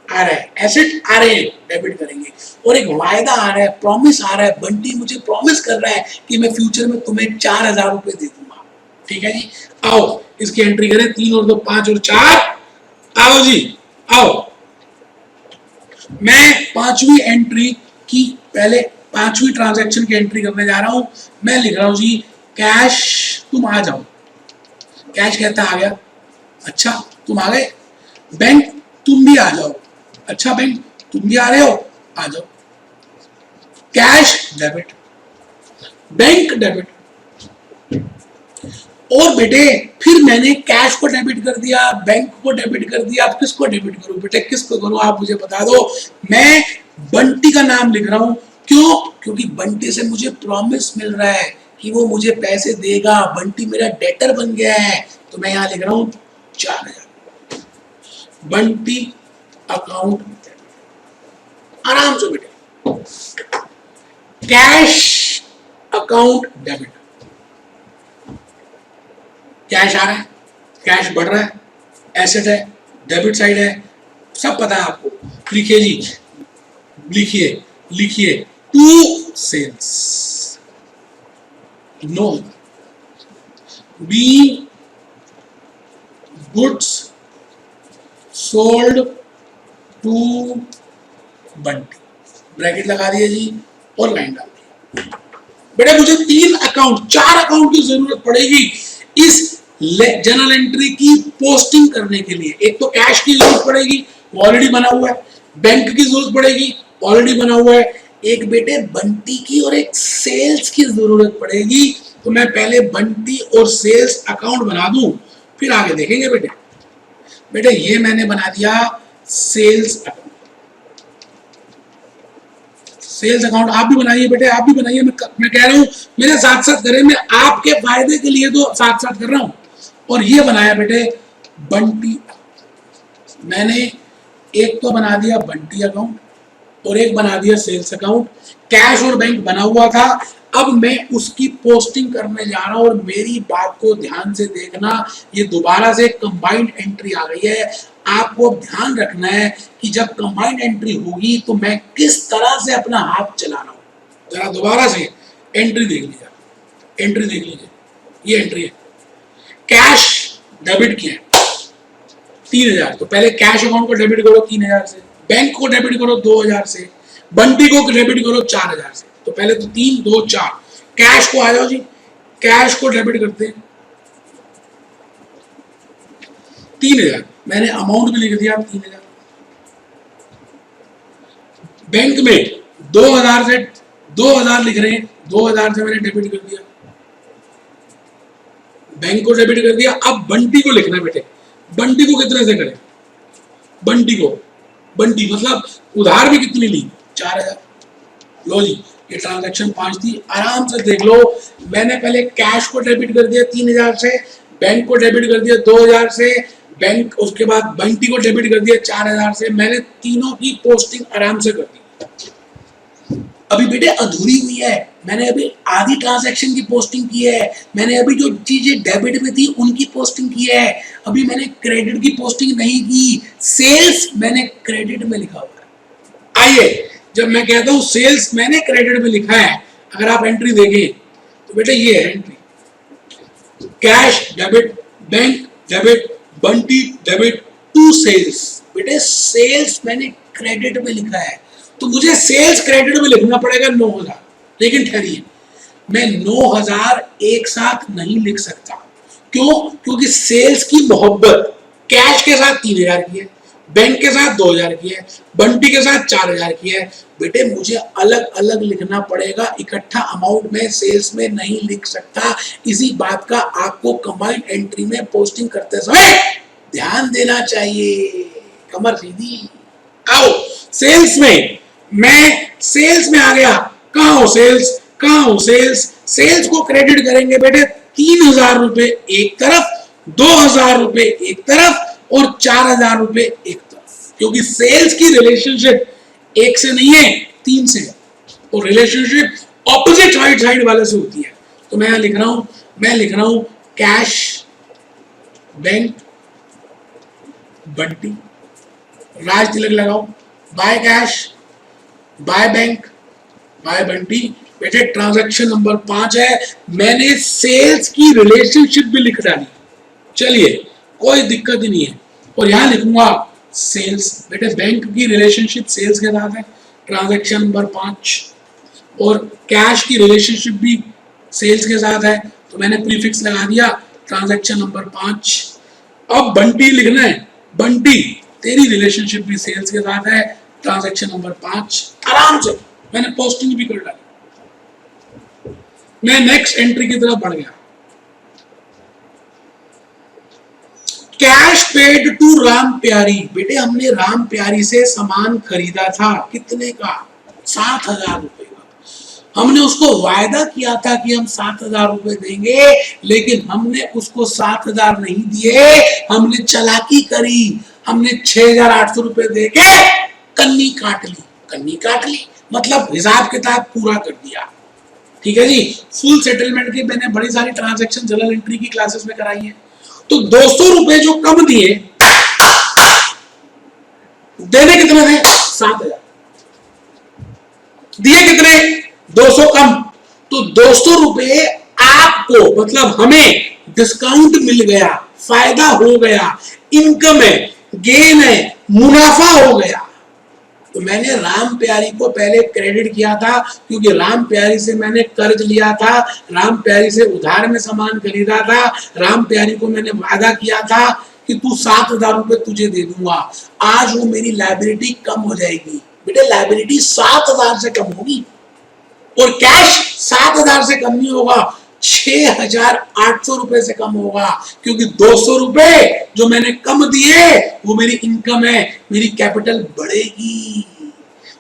A: आ रहा है, एसेट आ रहे हैं, डेबिट करेंगे, और एक वायदा आ रहा है, प्रॉमिस आ रहा है, बंटी मुझे प्रॉमिस कर रहा है कि मैं फ्यूचर में तुम्हें 4,000 रुपए दे दूंगा। ठीक है जी, आओ इसकी एंट्री करें। 3 और 2 5 और 4, आओ जी आओ। मैं पांचवी एंट्री की, पहले पांचवी ट्रांजैक्शन की एंट्री करने जा रहा हूं। मैं लिख रहा हूं जी कैश, तुम आ जाओ। कैश कहता आ गया, अच्छा तुम आ गए। बैंक तुम भी आ जाओ, अच्छा बैंक तुम भी आ रहे हो, आ जाओ। Cash debit, bank debit. और बेटे फिर मैंने कैश को डेबिट कर दिया, बैंक को डेबिट कर दिया। अब किसको डेबिट करूं बेटे, किसको करूं आप मुझे बता दो। मैं बंटी का नाम लिख रहा हूं, क्यों? क्योंकि बंटी से मुझे प्रॉमिस मिल रहा है कि वो मुझे पैसे देगा। बंटी मेरा डेटर बन गया है, तो मैं यहां लिख रहा हूं 4000 बंटी अकाउंट। आराम से बेटे, कैश अकाउंट डेबिट। कैश आ रहा है, कैश बढ़ रहा है, एसेट है, डेबिट साइड है, सब पता है आपको। लिखिए जी, लिखिए लिखिए, to sales, no be goods sold to Bunty, bracket लगा दिए जी और लाइन डाल दी। बेटा मुझे 3 अकाउंट 4 अकाउंट की जरूरत पड़ेगी इस जर्नल एंट्री की पोस्टिंग करने के लिए। एक तो कैश की जरूरत पड़ेगी, वो ऑलरेडी बना हुआ है। बैंक की जरूरत पड़ेगी, ऑलरेडी बना हुआ है। एक बेटे बंटी की और एक सेल्स की जरूरत पड़ेगी। तो मैं पहले बंटी और सेल्स अकाउंट बना दूं, फिर आगे देखेंगे बेटे। बेटे ये मैंने बना दिया सेल्स अकाउंट। सेल्स अकाउंट आप भी बनाइए बेटे, आप भी बनाइए। मैं कह रहा हूं मेरे साथ साथ करें, मैं आपके फायदे के लिए तो साथ साथ कर रहा हूं। और ये बनाया बेटे बंटी, मैंने एक तो बना दिया बंटी अकाउंट और एक बना दिया सेल्स अकाउंट। कैश और बैंक बना हुआ था, अब मैं उसकी पोस्टिंग करने जा रहा हूं। और मेरी बात को ध्यान से देखना, ये दोबारा से कंबाइंड एंट्री आ गई है। आपको ध्यान रखना है कि जब कंबाइंड एंट्री होगी तो मैं किस तरह से अपना हाथ चला रहा हूं। जरा दोबारा से एंट्री देख लीजिए, एंट्री देख लीजिए, ये एंट्री है। कैश डेबिट किया 3000, तो पहले कैश अकाउंट को डेबिट करो 3000 से, बैंक को डेबिट करो 2000 से, बंटी को डेबिट करो 4000 से। तो पहले तो 3 2 4, कैश को आ जाओ जी, कैश को डेबिट करते हैं 3000, मैंने अमाउंट भी लिख दिया 3000। बैंक में 2000 से 2000 लिख रहे हैं, 2000 से मैंने डेबिट कर दिया, बैंक को डेबिट कर दिया। अब बंटी को लिखना है बेटे, बंटी को कितने से करें? बंटी को, बंटी मतलब उधार भी कितनी ली? 4000। लो जी, ये ट्रांजैक्शन 5 थी, आराम से देख लो। मैंने पहले कैश को डेबिट कर दिया 3000 से, बैंक को डेबिट कर दिया 2000 से, बैंक उसके बाद बंटी को डेबिट कर दिया 4000 से। मैंने तीनों की पोस्टिंग आराम से कर दी। अभी बेटे अधूरी हुई है, मैंने अभी आधी ट्रांजैक्शन की पोस्टिंग की है। मैंने अभी जो चीजें डेबिट में थी उनकी पोस्टिंग की है। अभी मैंने क्रेडिट की पोस्टिंग नहीं की। सेल्स मैंने क्रेडिट में लिखा हुआ है। आइए, जब मैं कहता हूं सेल्स मैंने क्रेडिट में लिखा है, अगर आप एंट्री देखें तो बेटे ये है entry, cash debit, bank debit, Bunty debit to sales. बेटे सेल्स मैंने क्रेडिट में लिखा है, तो मुझे सेल्स क्रेडिट में लिखना पड़ेगा 9000। लेकिन ठहरिए, मैं 9000 एक साथ नहीं लिख सकता। क्यों? क्योंकि सेल्स की मोहब्बत कैश के साथ 3000 की है, बैंक के साथ 2000 की है, बंटी के साथ 4000 की है। बेटे मुझे अलग अलग लिखना पड़ेगा, इकट्ठा अमाउंट में सेल्स में नहीं लिख सकता। इसी बात का आपको कंबाइंड एंट्री में पोस्टिंग करते समय ध्यान देना चाहिए। कमर सीधी, आओ सेल्स में, मैं सेल्स में आ गया। कहां हो सेल्स, कहां हो सेल्स? सेल्स को क्रेडिट करेंगे बेटे 3000 रुपए एक तरफ, 2000 रुपए एक तरफ और 4000 रुपए एक तरफ, क्योंकि सेल्स की रिलेशनशिप एक से नहीं है 3 से है, तो रिलेशनशिप ऑपोजिट राइट साइड वाले से होती है। तो मैं लिख रहा हूं, मैं लिख रहा हूं कैश, बैंक, बंटी, राज तिलक लगाओ, by cash, by bank, by Bunty बेटे ट्रांजैक्शन नंबर 5 है, मैंने सेल्स की रिलेशनशिप भी लिख डाली। चलिए कोई दिक्कत ही नहीं है, और यहां लिखूंगा सेल्स। बेटे बैंक की रिलेशनशिप सेल्स के साथ है, ट्रांजैक्शन नंबर 5, और कैश की रिलेशनशिप भी सेल्स के साथ है, तो मैंने प्रीफिक्स लगा दिया ट्रांजैक्शन नंबर 5। अब बंटी लिखना है, बंटी तेरी रिलेशनशिप भी सेल्स के साथ है, ट्रांजैक्शन नंबर 5। आराम से मैंने पोस्टिंग भी कर डाली। मैं नेक्स्ट एंट्री की तरफ बढ़ गया। कैश पेड टू राम प्यारी। बेटे हमने राम प्यारी से सामान खरीदा था, कितने का? 7,000 रुपए का। हमने उसको वायदा किया था कि हम 7,000 रुपए देंगे, लेकिन हमने उसको 7,000 नहीं दिए, हमने चालाकी करी, हमने 6,800 रुपए देके कन्नी काट ली। कन्नी काट ली मतलब हिसाब किताब पूरा कर दिया। ठीक है जी। फुल सेटलमेंट की मैंने बड़ी सारी ट्रांजैक्शन जर्नल एंट्री की क्लासेस में कराई है। तो 200 रुपए जो कम दिए, देने कितने थे? 7,000। दिए कितने? 200 कम। तो 200 रुपए आपको मतलब हमें डिस्काउंट मिल गया, फायदा हो गया, इनकम है, गेन है, मुनाफा हो गया। तो मैंने राम प्यारी को पहले क्रेडिट किया था, क्योंकि राम प्यारी से मैंने कर्ज लिया था, राम प्यारी से उधार में सामान खरीदा था, राम प्यारी को मैंने वादा किया था कि तू 7,000 रुपए तुझे दे दूंगा। आज वो मेरी लायबिलिटी कम हो जाएगी। बेटे लायबिलिटी 7,000 से कम होगी, और कैश 7,000 से कम नहीं होगा, 6,800 रुपए से कम होगा, क्योंकि 200 रुपए जो मैंने कम दिए वो मेरी इनकम है, मेरी कैपिटल बढ़ेगी।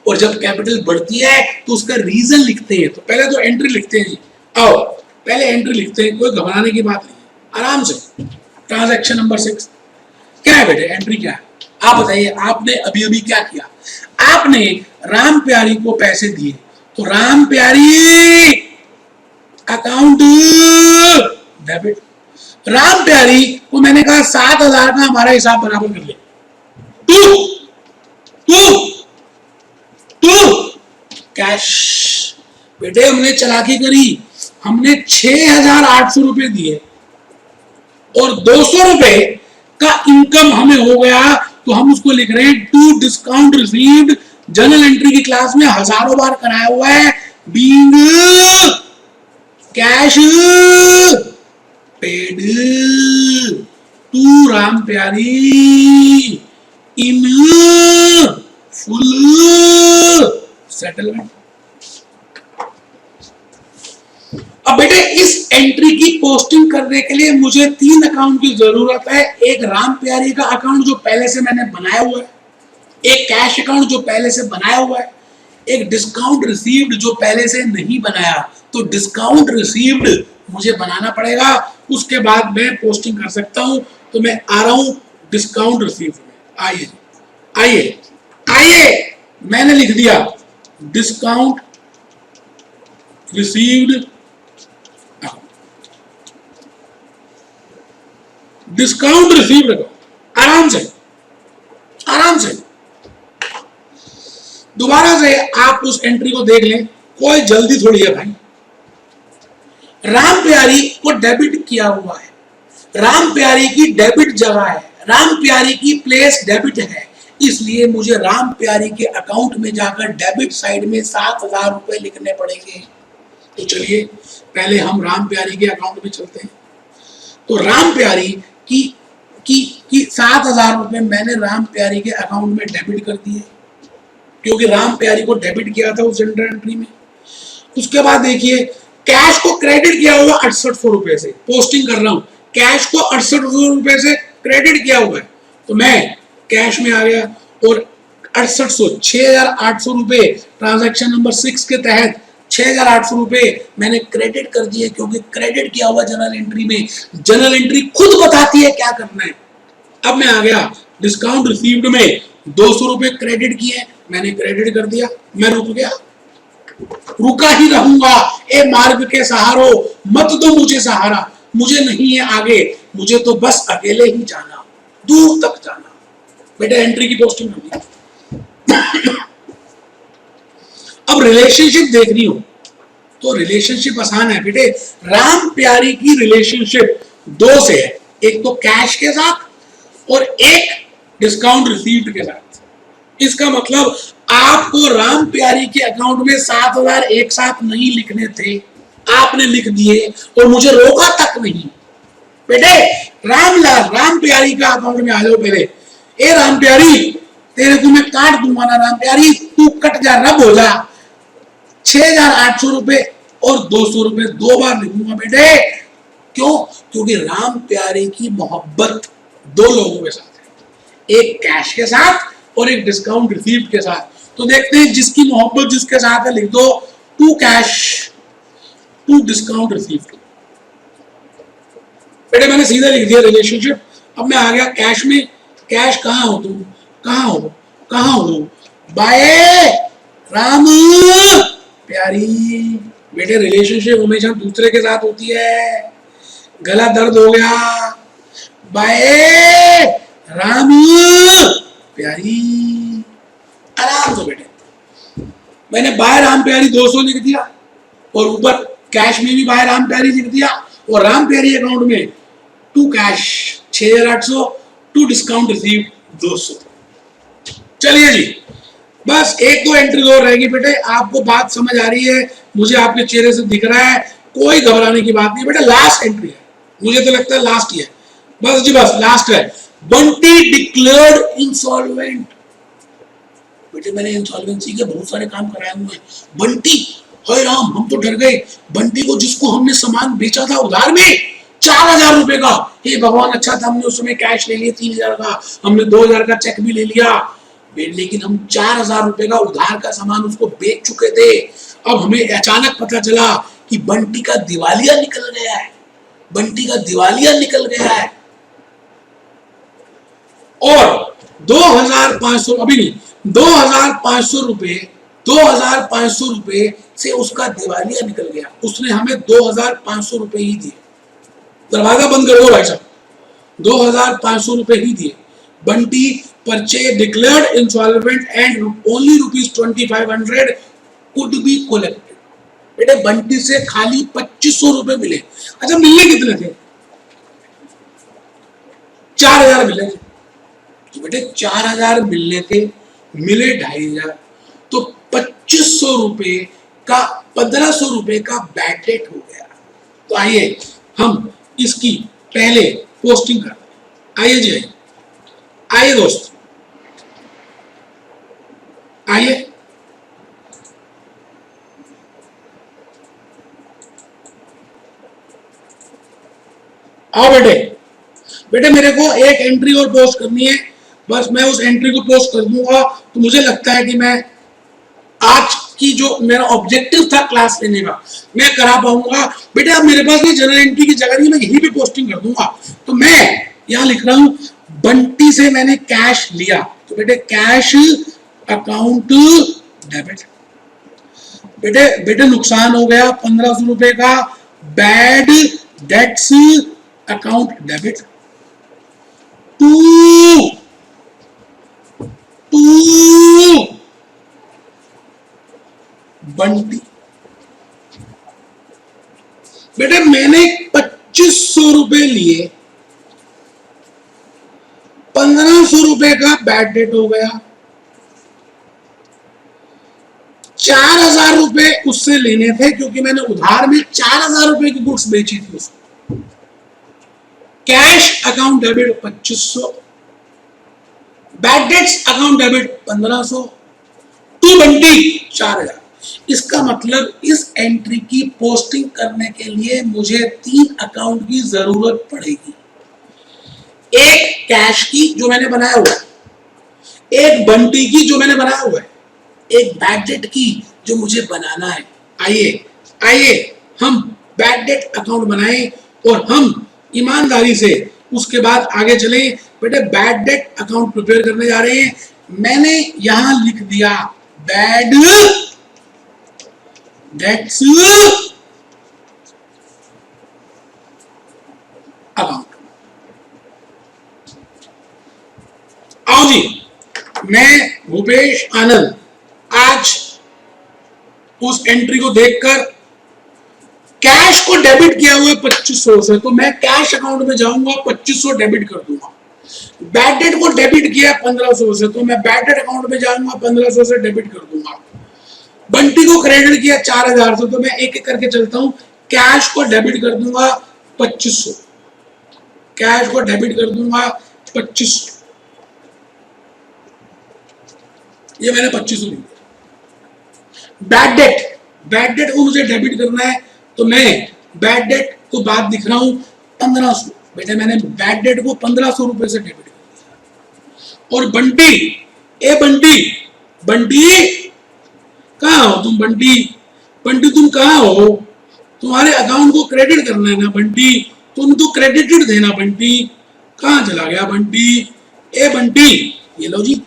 A: और जब कैपिटल बढ़ती है तो उसका रीजन लिखते हैं। तो पहले तो एंट्री लिखते हैं। आओ पहले एंट्री लिखते हैं, कोई घबराने की बात नहीं, आराम से। ट्रांजैक्शन नंबर 6 क्या है बेटे? एंट्री क्या है आप बताइए। आपने अभी अभी क्या किया? आपने राम प्यारी को पैसे दिए, तो राम प्यारी अकाउंट डेबिट। राम प्यारी को मैंने कहा 7,000 का हमारा हिसाब बराबर कर ले। तू तू तू कैश। बेटे हमने चालाकी करी, हमने 6,800 रुपए दिए और 200 रुपए का इनकम हमें हो गया, तो हम उसको लिख रहे हैं to discount received. Journal entry की क्लास में हजारों बार कराया हुआ है, being cash paid to Ram Pyari in full settlement. अब बेटे इस एंट्री की पोस्टिंग करने के लिए मुझे 3 अकाउंट की जरूरत है। एक राम प्यारी का अकाउंट जो पहले से मैंने बनाया हुआ है, एक कैश अकाउंट जो पहले से बनाया हुआ है, एक डिस्काउंट रिसीव्ड जो पहले से नहीं बनाया। तो डिस्काउंट रिसीव्ड मुझे बनाना पड़ेगा, उसके बाद मैं पोस्टिंग कर सकता हूं। तो मैं आ रहा हूं डिस्काउंट रिसीव्ड में। आइए आइए आइए, मैंने लिख दिया discount received, discount received account. आराम से आराम से दोबारा से आप उस एंट्री को देख लें, कोई जल्दी थोड़ी है भाई। राम प्यारी को डेबिट किया हुआ है, राम प्यारी की डेबिट जगह है, राम प्यारी की प्लेस डेबिट है, इसलिए मुझे राम प्यारी के अकाउंट में जाकर डेबिट साइड में 7,000 रुपए लिखने पड़ेंगे। तो चलिए पहले हम राम प्यारी के अकाउंट में चलते हैं। तो राम प्यारी की 7,000 रुपए मैंने राम प्यारी के अकाउंट में डेबिट कर दिए, क्योंकि राम प्यारी को डेबिट किया था उस जनरल एंट्री में। उसके बाद देखिए कैश को क्रेडिट किया हुआ 6800 रुपए से, पोस्टिंग कर रहा हूं, कैश को 6800 रुपए से क्रेडिट किया हुआ है। तो मैं कैश में आ गया और 6,800 रुपए ट्रांजैक्शन नंबर 6 के तहत 6,800 रुपए मैंने क्रेडिट कर दिए, क्योंकि क्रेडिट किया हुआ जनरल एंट्री में। जनरल एंट्री खुद बताती है क्या करना है। अब मैं आ गया डिस्काउंट रिसीव्ड में, 200 रुपए क्रेडिट किए, मैंने क्रेडिट कर दिया। मैं रुक गया, रुका ही रहूंगा। ए मार्ग के सहारो मत दो मुझे सहारा, मुझे नहीं है आगे, मुझे तो बस अकेले ही जाना, दूर तक जाना। बेटा एंट्री की पोस्टिंग होगी। अब रिलेशनशिप देखनी हो, तो रिलेशनशिप आसान है बेटे। राम प्यारी की रिलेशनशिप दो से है, एक तो कैश के साथ और एक डिस्काउंट रिसीव्ड के साथ। इसका मतलब आपको राम प्यारी के अकाउंट में 7,000 एक साथ नहीं लिखने थे, आपने लिख दिए और मुझे रोका तक नहीं। बेटे रामलाल राम प्यारी का अकाउंट में आ जाओ पहले। ए राम प्यारी, तेरे को मैं काट दूंगा ना राम प्यारी, तू कट जा, रब हो जा। 6,800 रुपए और 200 रुपए दो बार लिखूंगा बेटे। क्यों? क्योंकि राम प्यारे की मोहब्बत दो लोगों के साथ है, एक कैश के साथ और एक डिस्काउंट रिसीव्ड के साथ। तो देखते हैं जिसकी मोहब्बत जिसके साथ है, लिख दो 2 कैश 2 डिस्काउंट रिसीव्ड। बेटे मैंने सीधा लिख दिया रिलेशनशिप। अब मैं आ गया कैश में। कैश कहाँ हो तुम, कहाँ हो, कहाँ हो बाय राम प्यारी। बेटे रिलेशनशिप हमेशा दूसरे के साथ होती है। गला दर्द हो गया, बाय राम प्यारी। आराम से बेटे, मैंने बाय राम प्यारी 200 लिख दिया और ऊपर कैश में भी बाय राम प्यारी लिख दिया और राम प्यारी अकाउंट में 2 कैश 6,800, 2 डिस्काउंट रिसीव 200। चलिए जी, बस एक दो एंट्री और रहेगी बेटे। आपको बात समझ आ रही है, मुझे आपके चेहरे से दिख रहा है, कोई घबराने की बात नहीं बेटे। लास्ट एंट्री है, मुझे तो लगता है लास्ट ही है। बस जी बस लास्ट है। Bunty declared insolvent. बेटे मैंने इंसॉल्वेंसी के बहुत सारे काम कराए हुए हैं। बंटी, हाय राम, हम तो डर गए। बंटी को जिसको हमने सामान बेचा था उधार में 4,000 रुपए का, हे भगवान अच्छा था हमने उस समय कैश ले लिया 3,000 का, हमने 2,000 का चेक भी ले लिया, लेकिन हम 4,000 रुपए का उधार का सामान उसको बेच चुके थे। अब हमें अचानक पता चला कि बंटी का दिवालिया निकल गया है, बंटी का दिवालिया निकल गया है और 2,500 अभी नहीं 2,500 रुपए 2,500 रुपए से उसका दिवालिया निकल गया। उसने हमें 2,500 रुपए ही दिए। दरवाजा बंद कर दो भाई साहब, 2,500 रुपए ही दिए। Bunty purchase declared insolvent and only ₹2,500 could be collected. बेटे बंटी से खाली 2,500 रुपए मिले। अच्छा मिलने कितने थे? 4,000 मिले। तो बेटे 4,000 मिलने थे, मिले 2,500, तो 2,500 रुपए का 1,500 रुपए का बैड डेट हो गया। तो आइए हम इसकी पहले पोस्टिंग कर। आइए जी, आइए दोस्त, आइए। आओ बेटे, बेटे मेरे को एक एंट्री और पोस्ट करनी है। बस मैं उस एंट्री को पोस्ट कर दूंगा तो मुझे लगता है कि मैं आज की जो मेरा ऑब्जेक्टिव था क्लास लेने का मैं करा पाऊंगा। बेटे अब मेरे पास ये जनरल एंट्री की जगह नहीं, मैं यहीं पे पोस्टिंग कर दूंगा। तो मैं यहां लिख रहा हूं बंटी से मैंने कैश लिया, तो बेटे कैश अकाउंट डेबिट। बेटे बेटे नुकसान हो गया 1,500 रुपए का, bad debts account debit. To Bunty. बेटे मैंने 2,500 रुपए लिए, 1,500 रुपए का बैड डेट हो गया, 4,000 रुपए उससे लेने थे क्योंकि मैंने उधार में 4,000 रुपए की गुड्स बेची थी उसको। Cash account debit 2,500, bad debts account debit 1,500, to Bunty 4,000। इसका मतलब इस एंट्री की पोस्टिंग करने के लिए मुझे 3 अकाउंट की जरूरत पड़ेगी। एक कैश की जो मैंने बनाया हुआ है, एक बंटी की जो मैंने बनाया हुआ है, एक बैड डेट की जो मुझे बनाना है। आइए आइए हम बैड डेट अकाउंट बनाएं और हम ईमानदारी से उसके बाद आगे चले। बेटे बैड डेट अकाउंट प्रिपेयर करने जा रहे हैं। मैंने यहां लिख दिया बैड डेट्स अकाउंट। आओ जी, मैं भूपेश आनंद आज उस एंट्री को देखकर कैश को डेबिट किया हुआ है 2500 से, तो मैं कैश अकाउंट में जाऊंगा 2500 डेबिट कर दूंगा। बैड डेट को डेबिट किया 1500 से, तो मैं बैड डेट अकाउंट में जाऊंगा 1500 से डेबिट कर दूंगा। बंटी को क्रेडिट किया 4000 से, तो मैं एक एक करके चलता हूं। कैश को डेबिट कर दूंगा 2500, कैश को डेबिट कर दूंगा 2500, ये मैंने 2500 लिया। बैड डेट को मुझे डेबिट करना है, तो मैं बैड डेट को बाद दिख रहा हूं 1500, बेटा मैंने बैड डेट को 1500 रुपए से डेबिट कर दिया। और बंटी, ए बंटी, बंटी कहाँ हो तुम? बंटी, बंटी तुम कहाँ हो? तुम्हारे अकाउंट को क्रेडिट करना है ना बंटी, तुम तो क्रेडिटेड थे ना बंटी, कहाँ चला गया बंटी? ए बंटी, ये लो जी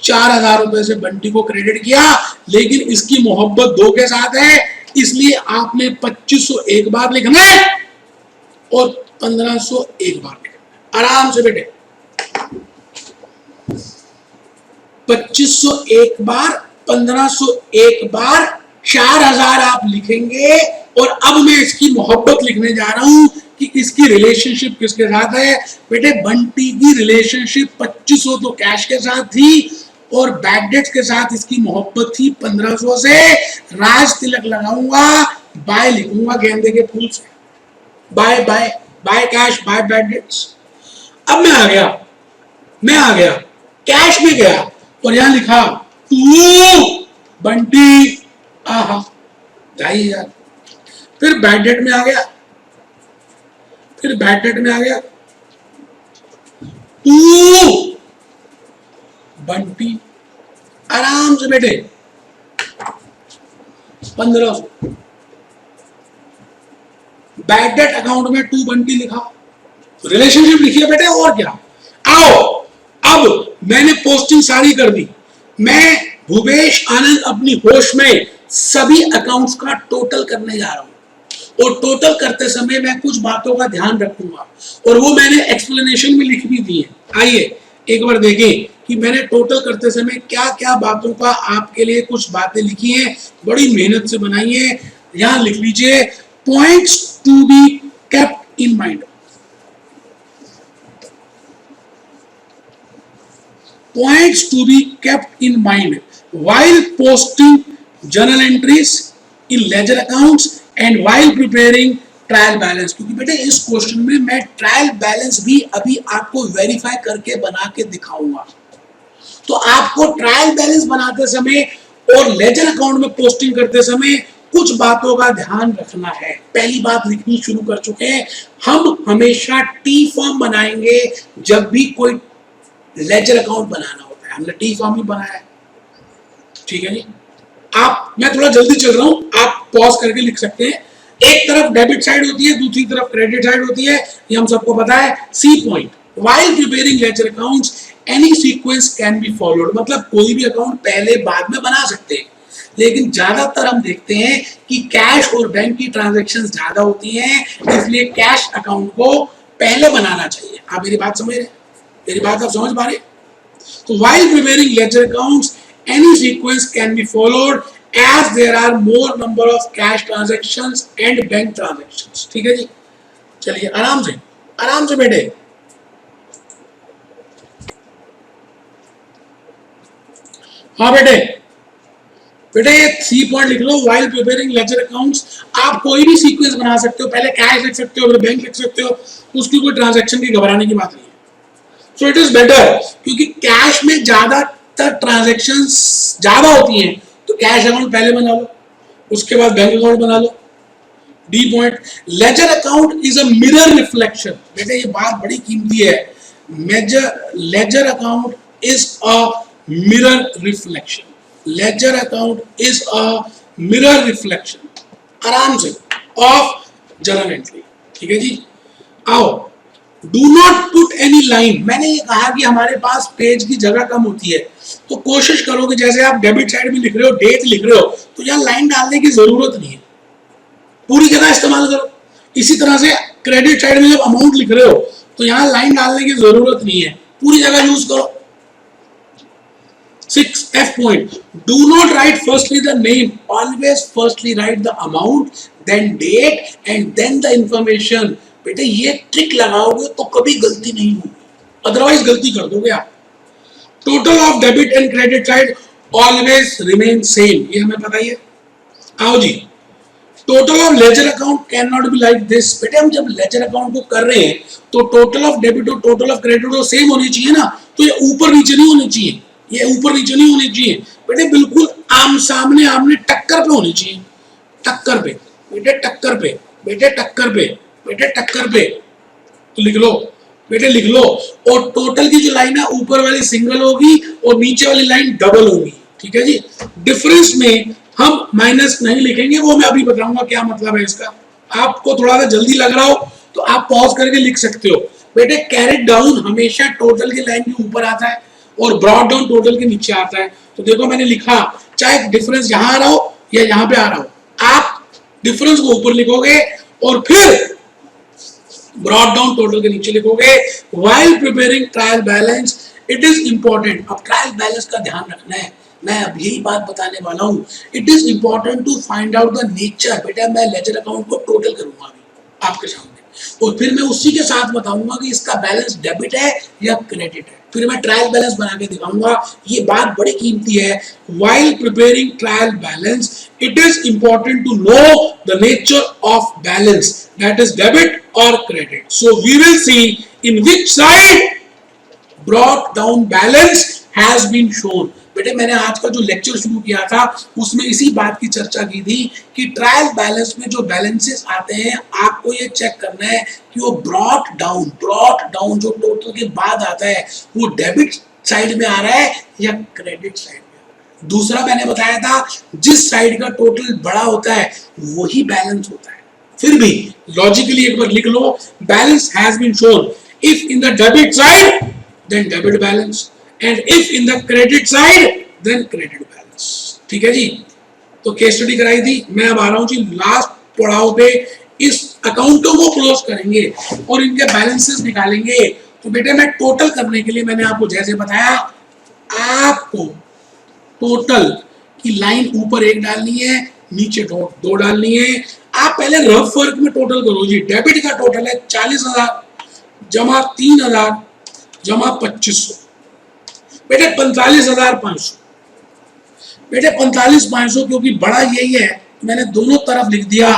A: 4000 रुपए से बंटी को क्रेडिट किया, लेकिन इसकी मोहब्बत 2 के साथ है, इसलिए आपने 2500 एक बार लिखना है और 1500 एक बार लिखना है। आराम से बेटे 2500 एक बार, 1500 एक बार, 4000 आप लिखेंगे। और अब मैं इसकी मोहब्बत लिखने जा रहा हूं कि इसकी रिलेशनशिप किसके साथ है। बेटे बंटी की रिलेशनशिप 2500 तो कैश के साथ थी और बैड डेट्स के साथ इसकी मोहब्बत थी 1500 से। राज तिलक लगाऊंगा, बाय लिखूंगा गेंदे के फूल से, by by by cash by bad debts. अब मैं आ गया कैश में गया और यहां लिखा तू बंटी, आहा जाइए यार। फिर बैड डेट में आ गया, तू बंटी, आराम से बेटे 1500। बैड डेट अकाउंट में टू बंटी लिखा, रिलेशनशिप लिखी है बेटे, और क्या। आओ अब मैंने पोस्टिंग सारी कर दी। मैं भूपेश आनंद अपनी होश में सभी अकाउंट्स का टोटल करने जा रहा हूं, और टोटल करते समय मैं कुछ बातों का ध्यान रखूंगा, और वो मैंने एक्सप्लेनेशन में लिख भी दी है। आइए एक बार देखें कि मैंने टोटल करते समय क्या क्या बातों का आपके लिए कुछ बातें लिखी हैं, बड़ी मेहनत से बनाई है। यहां लिख लीजिए points to be kept in mind, points to be kept in mind while posting journal entries in ledger accounts and while preparing trial balance. क्योंकि बेटे इस क्वेश्चन में मैं ट्रायल बैलेंस भी अभी आपको वेरीफाई करके बना के दिखाऊंगा, तो आपको ट्रायल बैलेंस बनाते समय और लेजर अकाउंट में पोस्टिंग करते समय कुछ बातों का ध्यान रखना है। पहली बात लिखनी शुरू कर चुके हैं, हम हमेशा टी फॉर्म बनाएंगे जब भी कोई लेजर अकाउंट बनाना होता है। हमने टी फॉर्म ही बनाया है, ठीक है जी। मैं थोड़ा जल्दी चल रहा हूं, आप पॉज करके लिख सकते हैं। एक तरफ डेबिट साइड होती है, दूसरी तरफ क्रेडिट साइड होती है, ये हम सबको पता है। C point, while preparing ledger accounts any sequence can be followed, मतलब कोई भी अकाउंट पहले बाद में बना सकते हैं, लेकिन ज्यादातर हम देखते हैं कि कैश और बैंक की ट्रांजैक्शंस ज्यादा होती हैं, इसलिए कैश अकाउंट को पहले बनाना चाहिए। आप मेरी बात समझ रहे हैं? मेरी बात आप समझ पा रहे? तो while preparing ledger accounts, any sequence can be followed as there are more number of cash transactions and bank transactions। ठीक है जी, चलिए आराम से बैठे। हाँ बेटे ये सी पॉइंट लिख लो, while preparing ledger accounts। आप कोई भी सीक्वेंस बना सकते हो, पहले कैश लिख सकते हो, फिर बैंक लिख सकते हो, उसकी कोई ट्रांजैक्शन की घबराने की बात नहीं है। सो इट इज बेटर, क्योंकि कैश में ज्यादातर ट्रांजैक्शंस ज्यादा होती हैं, तो कैश अकाउंट पहले बना लो, उसके बाद बैंक अकाउंट बना लो। D point, ledger account is a mirror reflection. बेटे ये बात बड़ी कीमती है, ledger account is a mirror reflection, ledger account is a mirror reflection, आराम से, ऑफ जर्नल एंट्री। ठीक है जी। आओ, do not put any line. मैंने ये कहा कि हमारे पास पेज की जगह कम होती है, तो कोशिश करो कि जैसे आप डेबिट साइड में लिख रहे हो, डेट लिख रहे हो, तो यहाँ लाइन डालने की जरूरत नहीं है, पूरी जगह इस्तेमाल करो। इसी तरह से क्रेडिट साइड में जब अमाउंट लिख रहे हो, तो यहाँ लाइन डालने की जरूरत नहीं है, पूरी जगह यूज करो। 6F point, do not write firstly the name, always firstly write the amount, then date and then the information. बेटे ये ट्रिक लगाओगे तो कभी गलती नहीं होगी, अदरवाइज गलती कर दोगे आप। Total of debit and credit side always remain same, ये हमें पता ही है। आओ जी, total of ledger account can not be like this. बेटे हम जब लेजर अकाउंट को कर रहे हैं तो टोटल ऑफ डेबिट और टोटल ऑफ क्रेडिट तो सेम होनी चाहिए ना, तो ये ऊपर नीचे नहीं होनी चाहिए, ये ऊपर नीचे नहीं होनी चाहिए बेटे, बिल्कुल आम सामने आमने टक्कर पे होनी चाहिए, टक्कर पे बेटे, टक्कर पे बेटे, टक्कर पे बेटे, टक्कर पे। तो लिख लो बेटे, लिख लो। और टोटल की जो लाइन है ऊपर वाली सिंगल होगी और नीचे वाली लाइन डबल होगी, ठीक है जी। डिफरेंस में हम माइनस नहीं लिखेंगे, वो मैं अभी बताऊंगा क्या मतलब है इसका। आपको थोड़ा सा जल्दी लग रहा हो तो आप पॉज करके लिख सकते हो। बेटे कैरेट डाउन हमेशा टोटल की लाइन के ऊपर आता है और ब्रॉड डाउन टोटल के नीचे आता है। तो देखो मैंने लिखा, चाहे डिफरेंस यहां आ रहा हो या यहां पे आ रहा हो, आप डिफरेंस को ऊपर लिखोगे और फिर ब्रॉड डाउन टोटल के नीचे लिखोगे। While preparing trial balance it is important. अब ट्रायल बैलेंस का ध्यान रखना है, मैं अब यही बात बताने वाला हूं। It is important to find out the nature. बेटा मैं लेजर अकाउंट को टोटल करूंगा अभी आपके सामने, और फिर मैं उसी के साथ बताऊंगा कि इसका बैलेंस डेबिट है या क्रेडिट है। फिर मैं ट्रायल बैलेंस बना के दिखाऊंगा। ये बात बड़ी कीमती है। While preparing trial balance it is important to know the nature of balance, that is debit और credit. So we will see in which side brought down balance has been shown. बेटे मैंने आज का जो लेक्चर शुरू किया था उसमें इसी बात की चर्चा की थी कि ट्रायल बैलेंस में जो बैलेंसेस आते हैं आपको ये चेक करना है कि वो ब्रॉट डाउन जो टोटल के बाद आता है वो डेबिट साइड में आ रहा है या क्रेडिट साइड में। दूसरा मैंने बताया था जिस साइड का टोटल बड़ा होता है वही बैलेंस होता है। फिर भी लॉजिकली एक बार लिख लो, balance has been shown if in the debit side then debit balance and if in the credit side then credit balance। ठीक है जी। तो केस स्टडी कराई थी, मैं अब आ रहा हूं जी लास्ट पड़ाव पे। इस अकाउंटों को क्लोज करेंगे और इनके बैलेंसेस निकालेंगे। तो बेटे मैं टोटल करने के लिए मैंने आपको जैसे बताया, आपको टोटल की लाइन ऊपर एक डालनी है, नीचे दो डालनी है। आप पहले रफ वर्क में टोटल करो जी। डेबिट का टोटल है 40,000 जमा 3,000 जमा 2500, बेटे 45,500। बेटे 45,500 क्योंकि बड़ा यही है मैंने दोनों तरफ लिख दिया।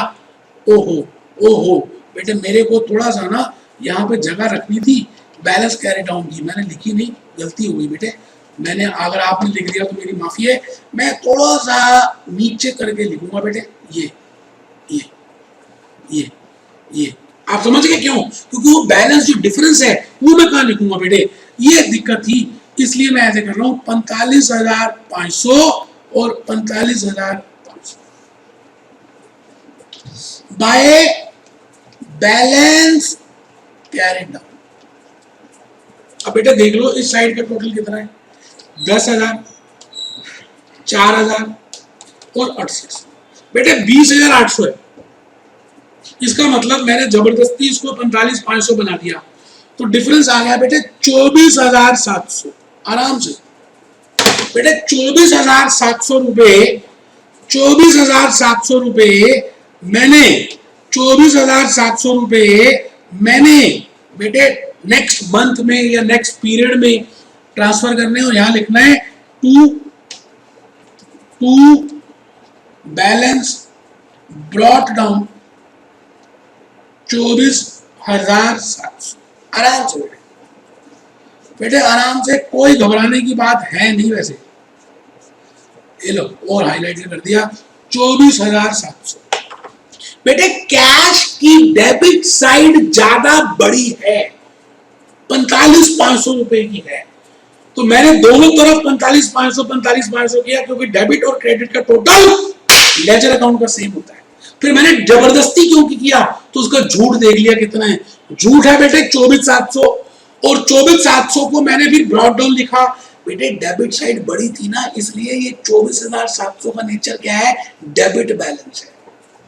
A: ओहो बेटे मेरे को थोड़ा सा ना यहाँ पे जगह रखनी थी बैलेंस कैरी डाउन की, मैंने लिखी नहीं, गलती हो गई बेटे। मैंने अगर आपने लिख दिया तो मेरी माफी है, मैं थोड़ा सा नीचे करके लिखूंगा बेटे। ये आप समझ गए क्यों? क्योंकि वो बैलेंस जो डिफरेंस है वो मैं कहाँ लिखूंगा बेटे, ये दिक्कत थी, इसलिए मैं ऐसे कर रहा हूं 45,500 और 45,500 बाय बैलेंस कैरिड डाउन। अब बेटा देख लो इस साइड का टोटल कितना है, 10,000 4,000 और 68। बेटे 20,800 है। इसका मतलब मैंने जबरदस्ती इसको 45,500 बना दिया तो डिफरेंस आ गया बेटे 24,700। आराम से बेटे 24,700 रुपए, 24,700 रुपए मैंने 24,700 रुपए मैंने बेटे नेक्स्ट मंथ में या नेक्स्ट पीरियड में ट्रांसफर करने और यहां लिखना है टू बैलेंस ब्रॉट डाउन 24,700। आराम से बेटे आराम से, कोई घबराने की बात है नहीं। वैसे ये लो और हाईलाइट कर दिया 24,700। बेटे कैश की डेबिट साइड ज्यादा बड़ी है, 45,500 रुपए की है, तो मैंने दोनों तरफ 45,500 किया क्योंकि डेबिट और क्रेडिट का टोटल लेजर अकाउंट का सेम होता है। फिर मैंने जबरदस्ती क्यों किया, तो उसका झूठ देख लिया कितना है। झूठ है बेटे 24,700 और 24,700 को मैंने भी ब्रॉड डाउन लिखा। बेटे डेबिट साइड बड़ी थी ना, इसलिए ये 24,700 का नेचर क्या है, डेबिट बैलेंस है।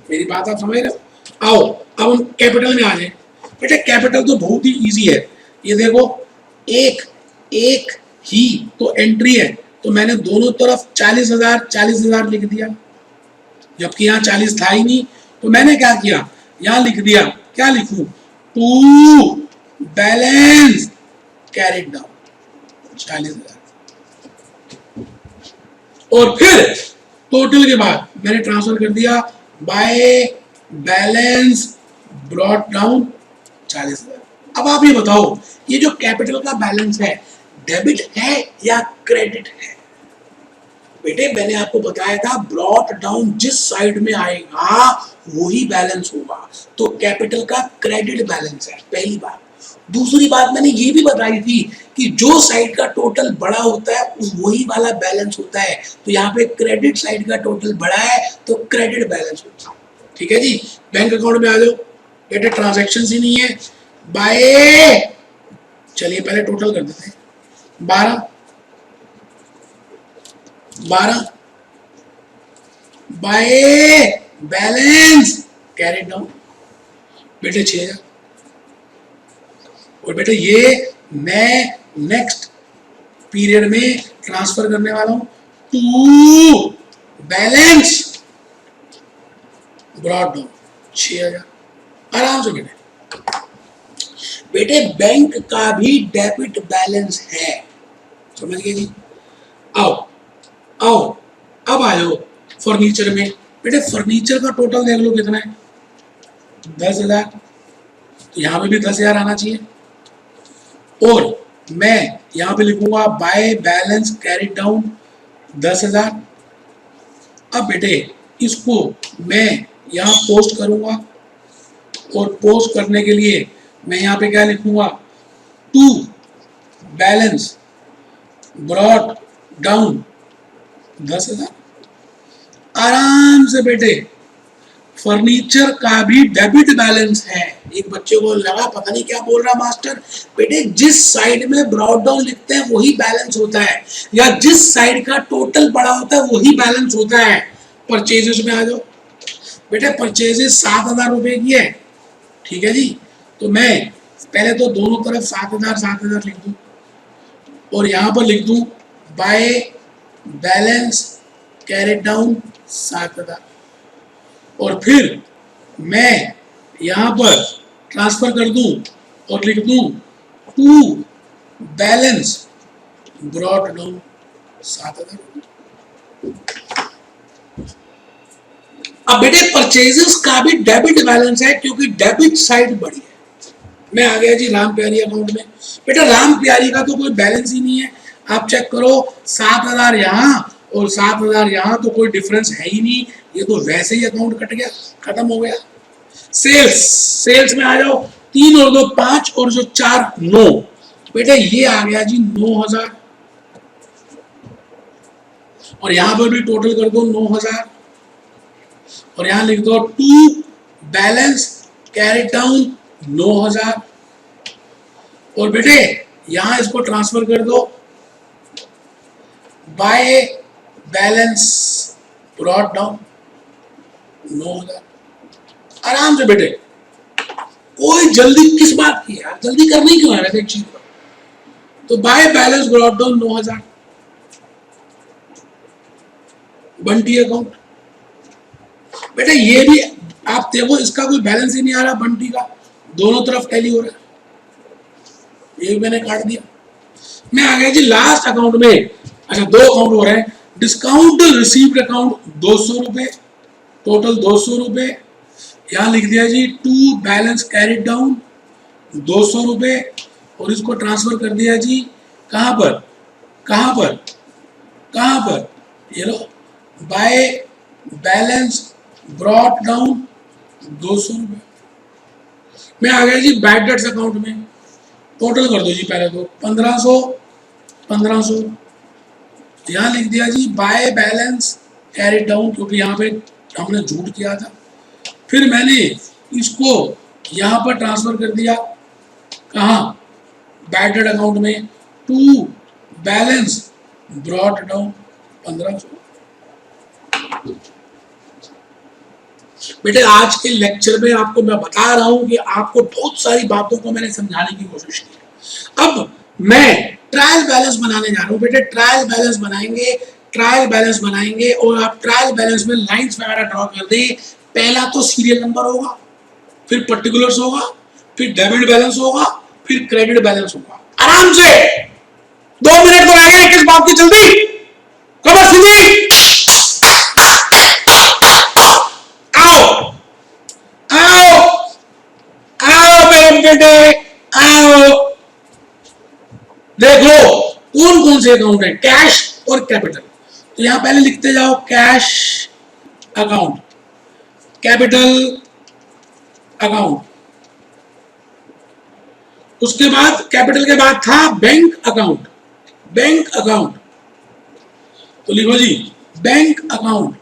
A: मेरी बात आप समझ रहे हो? आओ अब हम कैपिटल में आ जाए। बेटे कैपिटल तो बहुत ही इजी है, ये देखो एक ही तो एंट्री है, तो मैंने दोनों तरफ 40,000 40,000 लिख दिया, जबकि यहाँ 40 था ही नहीं। तो मैंने क्या किया, यहां लिख दिया, क्या लिखूं, टू बैलेंस कैरिड डाउन 40,000। और फिर टोटल के बाद मैंने ट्रांसफर कर दिया बाय बैलेंस ब्रॉट डाउन 40,000। अब आप ये बताओ, ये जो कैपिटल का बैलेंस है डेबिट है या क्रेडिट है? बेटे मैंने आपको बताया था ब्रॉट डाउन जिस साइड में आएगा वही बैलेंस होगा, तो कैपिटल का क्रेडिट बैलेंस है, पहली बात। दूसरी बात मैंने ये भी बताई थी कि जो साइड का टोटल बड़ा होता है वही वाला बैलेंस होता है, तो यहाँ पे क्रेडिट साइड का टोटल बड़ा है तो क्रेडिट बैलेंस होता है। ठीक है जी, बैंक अकाउंट में आ जाओ बेटे, ट्रांजैक्शन ही नहीं है बाय, चलिए पहले टोटल कर देते हैं, 12 बाय बैलेंस कैरिड डाउन बेटे 6,000। और बेटे ये मैं नेक्स्ट पीरियड में ट्रांसफर करने वाला हूं टू बैलेंस ब्रॉट डाउन 6,000। आराम से बेटे, बेटे बैंक का भी डेबिट बैलेंस है, समझ गए जी। आओ आओ अब आ जाओ फर्नीचर में। बेटे फर्नीचर का टोटल देख लो कितना है, 10,000, तो यहाँ पे भी 10,000 आना चाहिए। और मैं यहाँ पे लिखूंगा बाय बैलेंस कैरिड डाउन 10,000। अब बेटे इसको मैं यहाँ पोस्ट करूंगा, और पोस्ट करने के लिए मैं यहाँ पे क्या लिखूंगा, टू बैलेंस ब्रॉट डाउन 10,000। आराम से बेटे फर्नीचर का भी डेबिट बैलेंस है। एक बच्चे को लगा पता नहीं क्या बोल रहा मास्टर, बेटे जिस साइड में ब्रॉट डाउन लिखते हैं वही बैलेंस होता है, या जिस साइड का टोटल बड़ा होता है वही बैलेंस होता है। परचेजेस में आ जाओ बेटे, परचेजेस 7,000 रुपए की है, ठीक है जी। तो मैं पहले तो दोनों तरफ 7,000 लिख दूं, और यहां पर लिख दूं बाय बैलेंस कैरिड डाउन 7,000। और फिर मैं यहां पर ट्रांसफर कर दूं और लिख दूं टू बैलेंस ब्रॉट डाउन 7,000। अब बेटे परचेजेस का भी डेबिट बैलेंस है, क्योंकि डेबिट साइड बड़ी है। मैं आ गया जी राम प्यारी अकाउंट में। बेटा राम प्यारी का तो कोई बैलेंस ही नहीं है, आप चेक करो 7,000 यहाँ और 7,000 यहाँ, तो कोई डिफरेंस है ही नहीं, ये तो वैसे ही अकाउंट कट गया, खत्म हो गया। सेल्स में आ जाओ, 3 और 2 5 और जो 4 9, बेटे ये आ गया जी 9,000। और यहां पर भी टोटल कर दो 9,000, और यहां लिख दो टू बैलेंस कैरिड डाउन 9,000। और बेटे यहां इसको ट्रांसफर कर दो बाय बैलेंस ब्रॉट डाउन 9,000। आराम से बेटे, कोई जल्दी किस बात की है, जल्दी करनी क्यों है वैसे एक चीज पर। तो by balance brought down 9,000 Bunty account. बेटा ये भी आप देखो, इसका कोई बैलेंस ही नहीं आ रहा, बंटी का दोनों तरफ टैली हो रहा है, एक मैंने काट दिया। मैं आ गया जी लास्ट अकाउंट में। अच्छा 2 अकाउंट हो रहे हैं, डिस्काउंट रिसीव्ड अकाउंट 200 रुपए, टोटल 200 रुपए। यहां लिख दिया जी टू बैलेंस कैरिड डाउन 200 रुपए, और इसको ट्रांसफर कर दिया जी कहां पर, कहां पर, कहां पर, ये लो बाय बैलेंस ब्रॉट डाउन 200 रुपए। मैं आ गया जी बैड डेट्स अकाउंट में, टोटल कर दो जी पहले तो 1500। यहां लिख दिया जी बाय बैलेंस कैरिड डाउन, क्योंकि यहाँ पे हमने झूठ किया था। फिर मैंने इसको यहां पर ट्रांसफर कर दिया, कहाँ, बैड डेट अकाउंट में, टू बैलेंस ब्रॉट डाउन 1500। बेटे आज के लेक्चर में आपको मैं बता रहा हूं कि आपको बहुत सारी बातों को मैंने समझाने की कोशिश की। अब मैं ट्रायल बैलेंस बनाने जा रहा हूं बेटे, ट्रायल बैलेंस बनाएंगे और आप ट्रायल बैलेंस में लाइंस वगैरह ड्रॉ कर दें पहला तो सीरियल नंबर होगा, फिर पर्टिकुलर्स होगा, फिर डेबिट बैलेंस होगा, फिर क्रेडिट बैलेंस होगा। आराम से 2 मिनट तो लगेगा, किस बात की जल्दी, कमर सीधी, आओ आओ आओ मेरे बेटे आओ। देख लो कौन कौन से अकाउंट है, कैश और कैपिटल। तो यहां पहले लिखते जाओ कैश अकाउंट, कैपिटल अकाउंट, उसके बाद कैपिटल के बाद था बैंक अकाउंट, बैंक अकाउंट। तो लिखो जी बैंक अकाउंट,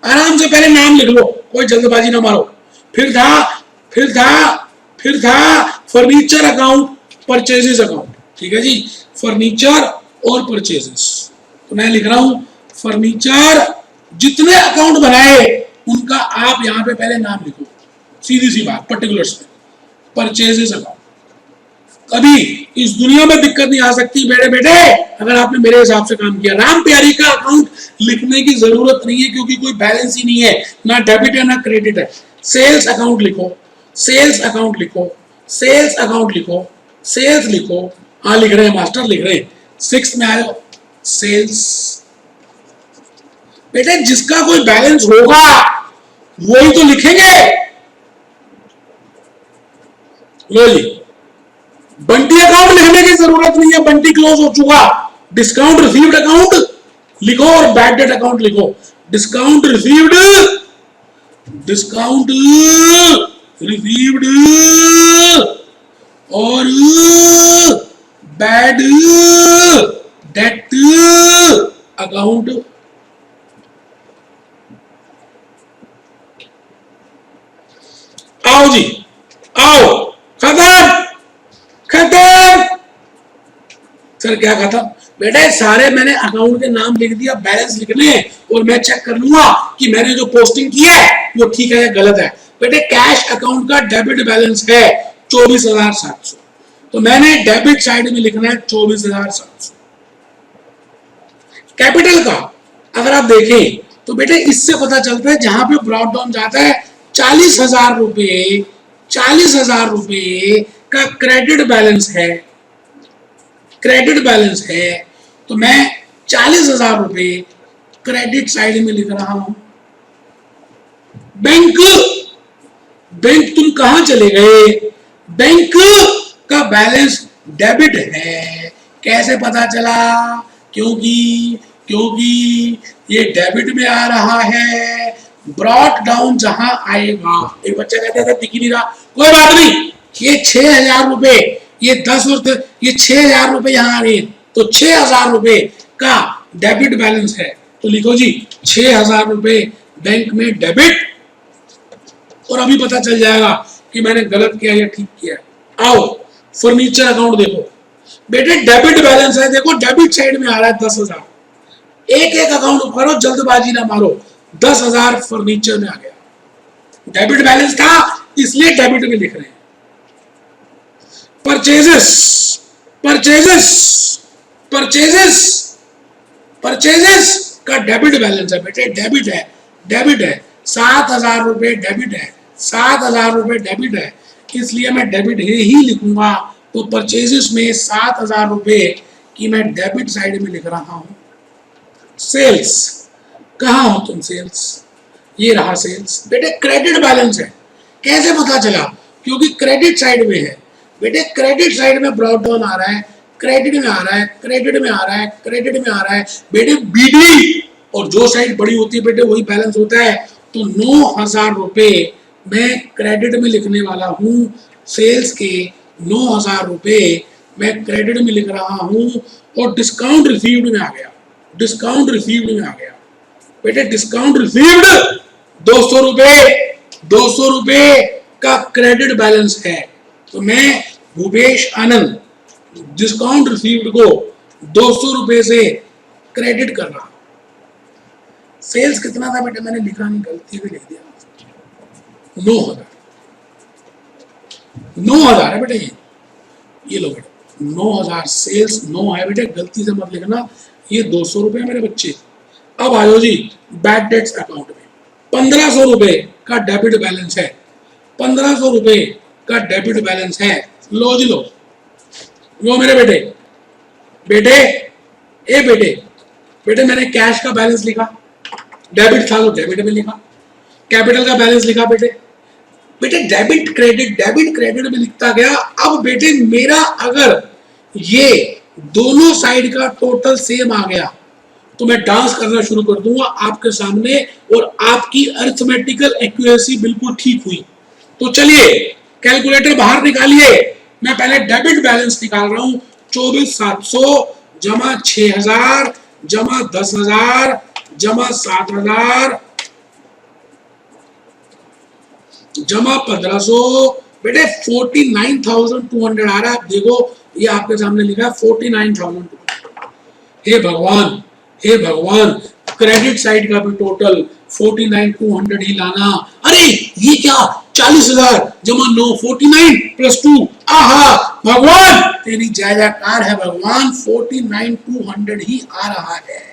A: आराम से पहले नाम लिख लो, कोई जल्दबाजी ना मारो। फिर था फिर था फिर था फर्नीचर अकाउंट, परचेजेस अकाउंट। ठीक है जी, फर्नीचर और परचेजेस। तो मैं लिख रहा हूं फर्नीचर, जितने अकाउंट बनाए उनका आप यहां पे पहले नाम लिखो, सीधी सी बात, पर्टिकुलर्स में। परचेजेस अकाउंट, कभी इस दुनिया में दिक्कत नहीं आ सकती बेटे बेटे अगर आपने मेरे हिसाब से काम किया। राम प्यारी का अकाउंट लिखने की जरूरत नहीं है, क्योंकि कोई बैलेंस ही नहीं है, ना डेबिट है ना क्रेडिट है। सेल्स अकाउंट लिखो, सेल्स अकाउंट लिखो, सेल्स अकाउंट लिखो, सेल्स लिखो। हाँ लिख रहे हैं मास्टर, लिख रहे हैं। 6 में आयो सेल्स। बेटे जिसका कोई बैलेंस होगा वही तो लिखेंगे। लो जी, बंटी अकाउंट लिखने की जरूरत नहीं है, बंटी क्लोज हो चुका। डिस्काउंट रिसीव्ड अकाउंट लिखो और बैड डेट अकाउंट लिखो। डिस्काउंट रिसीव्ड, डिस्काउंट रिसीव्ड और बैड डेट अकाउंट। आओ जी आओ, खत्म खत्म। सर क्या खत्म? बेटा सारे मैंने अकाउंट के नाम लिख दिया, बैलेंस लिखने हैं और मैं चेक कर लूंगा कि मैंने जो पोस्टिंग किया है वो ठीक है या गलत है। बेटे कैश अकाउंट का डेबिट बैलेंस है 24,700, तो मैंने डेबिट साइड में लिखना है 24,700। कैपिटल का अगर आप देखें तो बेटे इससे पता चलता है, जहां पे ब्रॉड डाउन जाता है 40,000 रुपए, 40,000 रुपए का क्रेडिट बैलेंस है, क्रेडिट बैलेंस है, तो मैं 40,000 रुपए क्रेडिट साइड में लिख रहा हूं। बैंक, बैंक तुम कहां चले गए? बैंक का बैलेंस डेबिट है, कैसे पता चला? क्योंकि क्योंकि ये डेबिट में आ रहा है, ब्रॉट डाउन जहां आएगा। एक बच्चा कहता था दिख ही नहीं रहा, कोई बात नहीं, ये 6,000 रुपए, ये 10 और ये 6,000 रुपए यहाँ आ रहे हैं, तो 6,000 रुपए का डेबिट बैलेंस है। तो लिखो जी 6,000 रुपए बैंक में डेबिट, और अभी पता चल जाएगा कि मैंने गलत किया या ठीक किया। आओ फर्नीचर अकाउंट देखो बेटे, डेबिट बैलेंस है, देखो डेबिट साइड में आ रहा है 10,000। एक एक अकाउंट करो, जल्दबाजी ना मारो। 10,000 फर्नीचर में आ गया, डेबिट बैलेंस था इसलिए डेबिट में लिख रहे हैं। परचेजेस, परचेजेस, परचेजेस, परचेजेस का डेबिट बैलेंस है बेटे, डेबिट है, डेबिट है। 7,000 रुपए डेबिट है, 7,000 रुपए डेबिट है, इसलिए मैं डेबिट ही लिखूंगा। तो परचेजेस में 7,000 रुपए की मैं डेबिट साइड में लिख रहा हूं। सेल्स, कहां हो तुम सेल्स? ये रहा सेल्स। बेटे क्रेडिट बैलेंस है, कैसे पता चला? क्योंकि क्रेडिट साइड में है बेटे, क्रेडिट साइड में ब्रॉड डाउन आ रहा है, क्रेडिट में आ रहा है, क्रेडिट में आ रहा है, क्रेडिट में आ रहा है बेटे, बीडी। और जो साइड बड़ी होती है बेटे वही बैलेंस होता है। तो 9,000 रुपए मैं क्रेडिट में लिखने वाला हूं, सेल्स के 9,000 रुपए मैं क्रेडिट में लिख रहा हूं। और डिस्काउंट रिसीव्ड में आ गया, डिस्काउंट रिसीव्ड में आ गया बेटे, डिस्काउंट रिसीव्ड 200 रुपए, 200 रुपए का क्रेडिट बैलेंस है। तो मैं भूपेश आनंद डिस्काउंट रिसीव्ड को 200 रुपए से क्रेडिट कर रहा। सेल्स कितना था बेटे? मैंने लिखा नहीं, गलती से लिख दिया, 9,000। 9,000 है बेटे, ये लो बेटे 9,000 सेल्स 9 है बेटे, गलती से मत लिखना। ये 200 रुपए मेरे बच्चे। अब आयो जी बैड डेट्स अकाउंट में। ₹1500 का डेबिट बैलेंस है, ₹1500 का डेबिट बैलेंस है। लो जी लो, लो मेरे बेटे, बेटे ए बेटे, बेटे मैंने कैश का बैलेंस लिखा, डेबिट था तो डेबिट में लिखा, कैपिटल का बैलेंस लिखा बेटे, बेटे डेबिट क्रेडिट में लिखता गया। अब बेटे मेरा अगर ये दोनों साइड का टोटल सेम आ गया तो मैं डांस करना शुरू कर दूंगा आपके सामने, और आपकी अरिथमेटिकल एक्यूरेसी बिल्कुल ठीक हुई। तो चलिए कैलकुलेटर बाहर निकालिए, मैं पहले डेबिट बैलेंस निकाल रहा हूं, 24,700 जमा 6,000 जमा 10,000 जमा 7,000 जमा 1,500, बेटे 49,200 आ रहा है। आप देखो ये आपके सामने लिखा है 49,200। हे भगवान, हे भगवान, क्रेडिट साइड का भी टोटल 49,200 ही लाना। अरे ये क्या, 40,000 जमा 9, 49 प्लस 2, आहा भगवान तेरी जय जयकार है भगवान, 49,200 ही आ रहा है।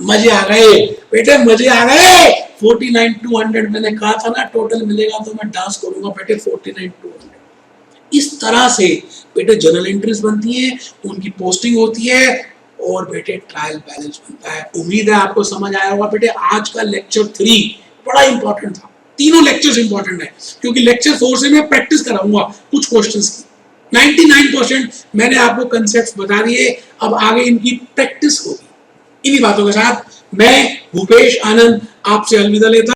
A: मजे आ गए बेटे, मजे आ गए। 49,200 मैंने कहा था ना टोटल मिलेगा तो मैं डांस करूंगा बेटे। 49,200 इस तरह से बेटे जनरल एंट्रीज बनती हैं, उनकी पोस्टिंग होती है और बेटे ट्रायल बैलेंस बनता है। उम्मीद है आपको समझ आया होगा बेटे। आज का लेक्चर 3 बड़ा इंपॉर्टेंट था, तीनों लेक्चर्स इंपॉर्टेंट है क्योंकि लेक्चर 4 से मैं प्रैक्टिस कराऊंगा कुछ क्वेश्चंस की। 99% मैंने आपको कंसेप्ट बता दिए, अब आगे इनकी प्रैक्टिस होगी। इन्हीं बातों के साथ मैं भूपेश आनंद आपसे अलविदा लेता।